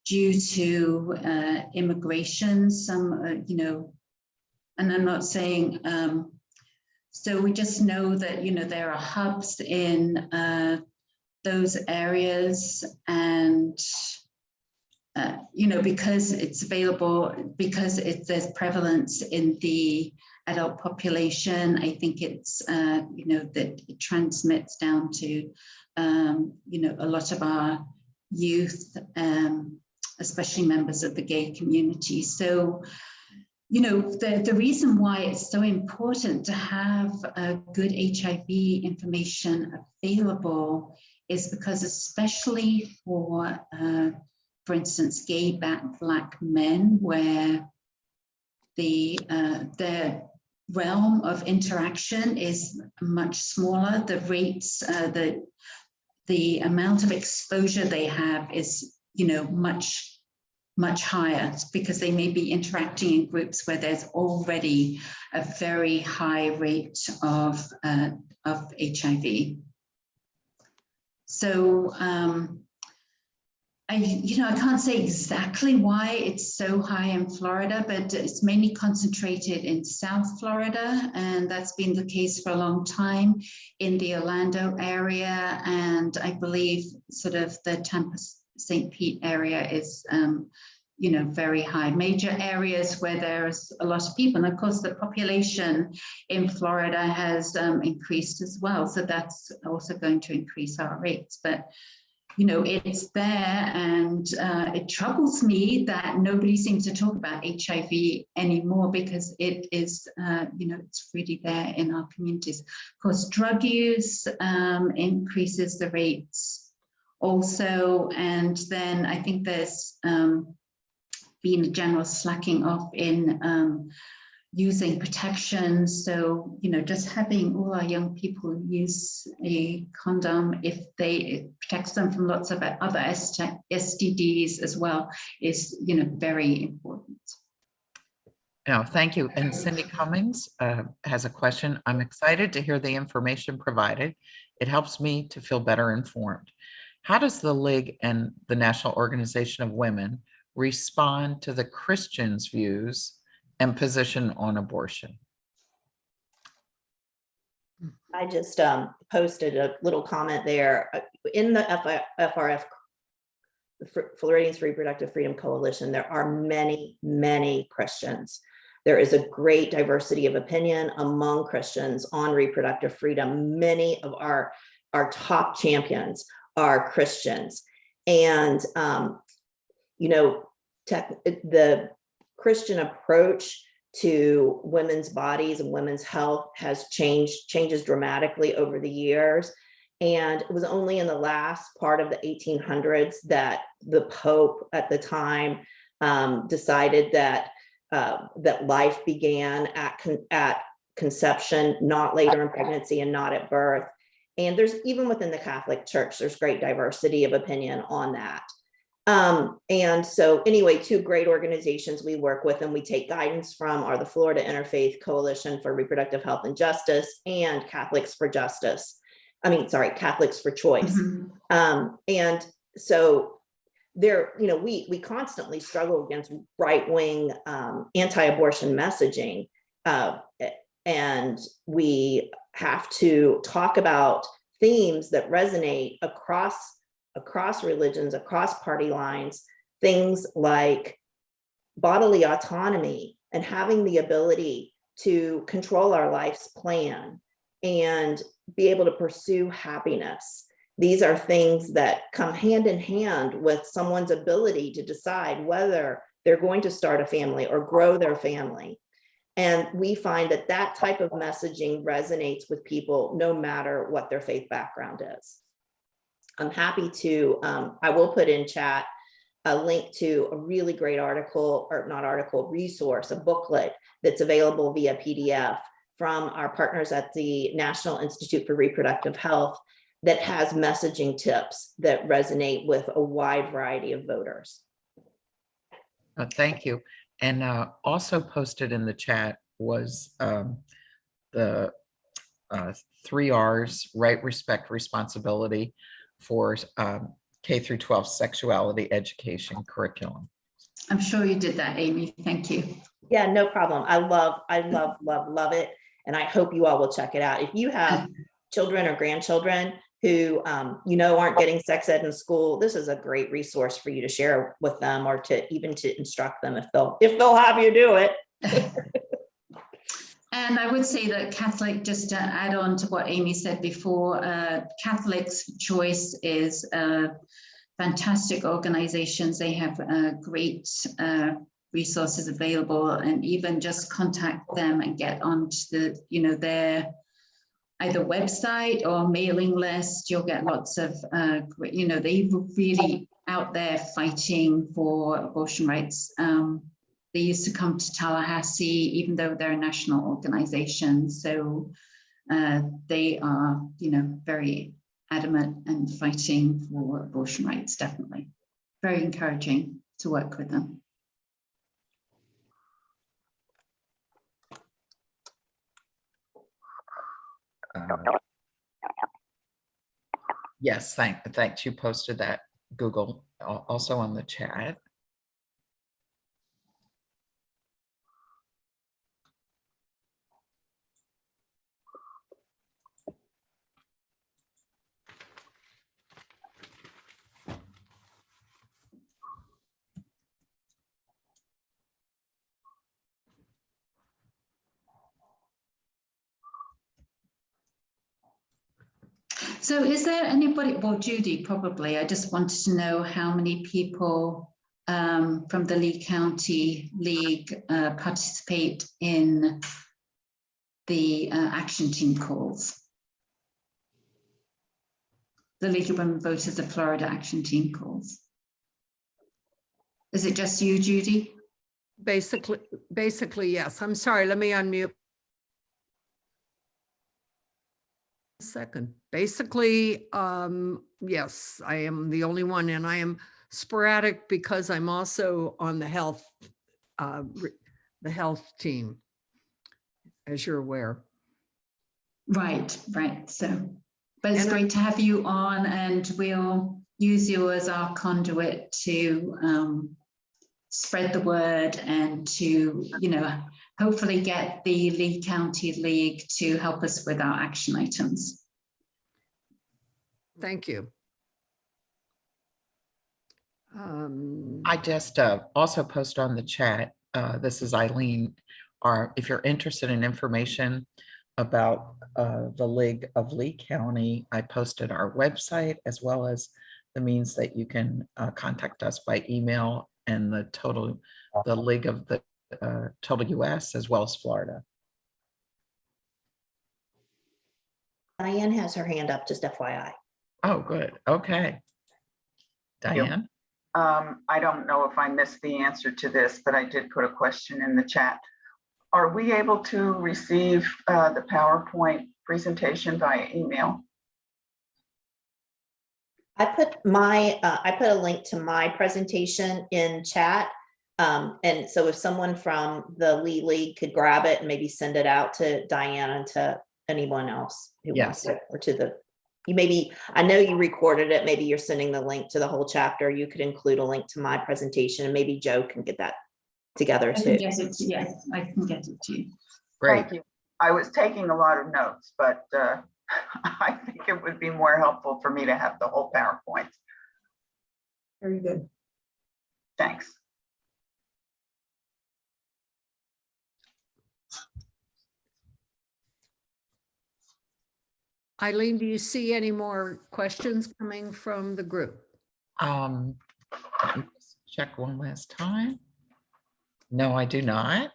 due to immigration, some, you know, and I'm not saying, so we just know that, you know, there are hubs in those areas, and because it's available, because there's prevalence in the adult population, I think it's, that it transmits down to, a lot of our youth, especially members of the gay community. So, the reason why it's so important to have good HIV information available is because, especially for instance, gay Black men, where their realm of interaction is much smaller, the rates, the amount of exposure they have is, much higher, because they may be interacting in groups where there's already a very high rate of HIV. So I can't say exactly why it's so high in Florida, but it's mainly concentrated in South Florida, and that's been the case for a long time in the Orlando area, and I believe sort of the Tampa St. Pete area is very high. Major areas where there's a lot of people, and of course the population in Florida has increased as well, so that's also going to increase our rates. But it's there, and it troubles me that nobody seems to talk about HIV anymore, because it is, it's really there in our communities. Of course, drug use increases the rates also, and then I think there's been a general slacking off in using protection. So, just having all our young people use a condom, if it protects them from lots of other STDs as well, is, very important. No, thank you. And Cindy Cummings has a question. I'm excited to hear the information provided. It helps me to feel better informed. How does the League and the National Organization of Women respond to the Christians' views and position on abortion? I just posted a little comment there. In the FRF, the Floridians for Reproductive Freedom Coalition, there are many, many Christians. There is a great diversity of opinion among Christians on reproductive freedom. Many of our top champions are Christians. And, the Christian approach to women's bodies and women's health has changes dramatically over the years. And it was only in the last part of the 1800s that the Pope at the time decided that life began at conception, not later in pregnancy and not at birth. And there's, even within the Catholic Church, there's great diversity of opinion on that. And so anyway, two great organizations we work with and we take guidance from are the Florida Interfaith Coalition for Reproductive Health and Justice and Catholics for Choice. Mm-hmm. And so there, we constantly struggle against right-wing anti-abortion messaging. And we have to talk about themes that resonate across religions, across party lines, things like bodily autonomy and having the ability to control our life's plan and be able to pursue happiness. These are things that come hand in hand with someone's ability to decide whether they're going to start a family or grow their family. And we find that type of messaging resonates with people no matter what their faith background is. I'm happy to, I will put in chat a link to a really great resource, a booklet that's available via PDF from our partners at the National Institute for Reproductive Health that has messaging tips that resonate with a wide variety of voters. Thank you. And also posted in the chat was the 3 R's, right, respect, responsibility, for K through 12 sexuality education curriculum. I'm sure you did that, Amy. Thank you. Yeah, no problem. I love it. And I hope you all will check it out. If you have children or grandchildren, who, aren't getting sex ed in school, this is a great resource for you to share with them, or to even to instruct them if they'll have you do it. And I would say that Catholic, just to add on to what Amy said before, Catholics Choice is fantastic organizations. They have great resources available, and even just contact them and get onto their either website or mailing list. You'll get lots of, they were really out there fighting for abortion rights. They used to come to Tallahassee, even though they're a national organization. So they are, very adamant and fighting for abortion rights, definitely. Very encouraging to work with them. Yes, thanks. You posted that, Google, also on the chat. So is there anybody, well, Judy, probably, I just wanted to know how many people from the Lee County League participate in the action team calls. The League of Women Voters of Florida action team calls. Is it just you, Judy? Basically, yes. I'm sorry, let me unmute. Second. Basically, yes, I am the only one, and I am sporadic because I'm also on the health team, as you're aware. Right. So, but it's great to have you on, and we'll use you as our conduit to spread the word and to, hopefully get the Lee County League to help us with our action items. Thank you. I just also post on the chat, this is Eileen, if you're interested in information about the League of Lee County, I posted our website as well as the means that you can contact us by email, and the League of the total US as well as Florida. Diane has her hand up, just FYI. Oh, good. Okay. Diane? I don't know if I missed the answer to this, but I did put a question in the chat. Are we able to receive the PowerPoint presentation via email? I put a link to my presentation in chat. And so if someone from the Lee League could grab it and maybe send it out to Diane and to anyone else who wants it, or to I know you recorded it. Maybe you're sending the link to the whole chapter. You could include a link to my presentation, and maybe Joe can get that together too. Yes, I can get it to you. Great. Thank you. I was taking a lot of notes, but I think it would be more helpful for me to have the whole PowerPoint. Very good. Thanks. Eileen, do you see any more questions coming from the group? Let me just check one last time. No, I do not.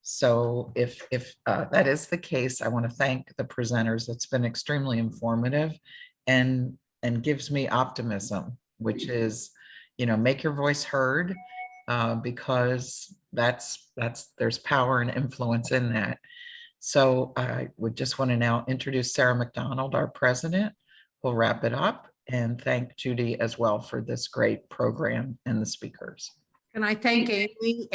So if that is the case, I want to thank the presenters. It's been extremely informative and gives me optimism, which is, make your voice heard, because there's power and influence in that. So I would just want to now introduce Sarah McDonald, our president. We'll wrap it up, and thank Judy as well for this great program and the speakers. And I thank Amy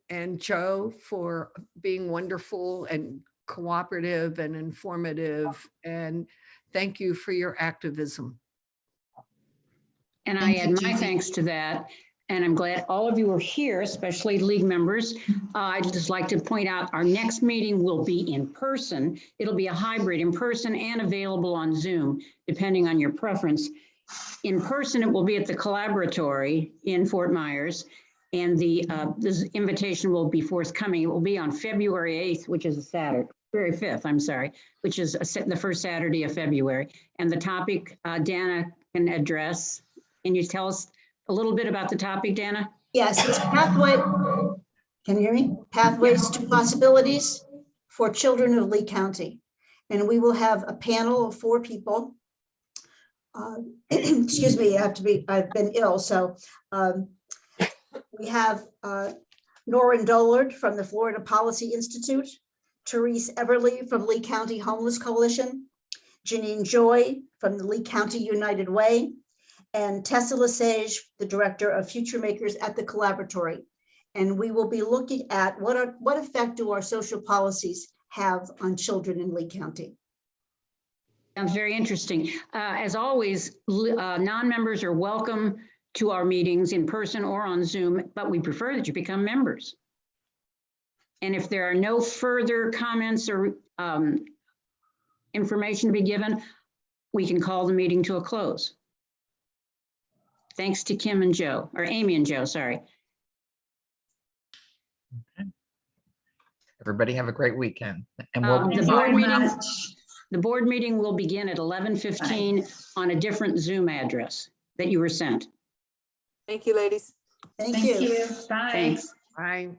and Joe for being wonderful and cooperative and informative. And thank you for your activism. And I add my thanks to that. and I'm glad all of you are here, especially league members. I'd just like to point out our next meeting will be in person. It'll be a hybrid, in person and available on Zoom, depending on your preference. In person, it will be at the Collaboratory in Fort Myers, and this invitation will be forthcoming. It will be on February 8th, which is a Saturday, February 5th, I'm sorry, which is the first Saturday of February. And the topic Dana can address. Can you tell us a little bit about the topic, Dana? Yes, it's pathway. Can you hear me? Pathways to possibilities for children of Lee County. And we will have a panel of 4 people. Excuse me, I've been ill. So we have Norrin Dollard from the Florida Policy Institute, Therese Everly from Lee County Homeless Coalition, Janine Joy from the Lee County United Way, and Tessa Lesage, the Director of Future Makers at the Collaboratory. And we will be looking at what effect do our social policies have on children in Lee County. Sounds very interesting. As always, non-members are welcome to our meetings in person or on Zoom, but we prefer that you become members. And if there are no further comments or information to be given, we can call the meeting to a close. Thanks to Kim and Joe, or Amy and Joe, sorry. Everybody have a great weekend. And The board meeting will begin at 11:15 on a different Zoom address that you were sent. Thank you, ladies. Thank you. Bye. Thanks. Bye.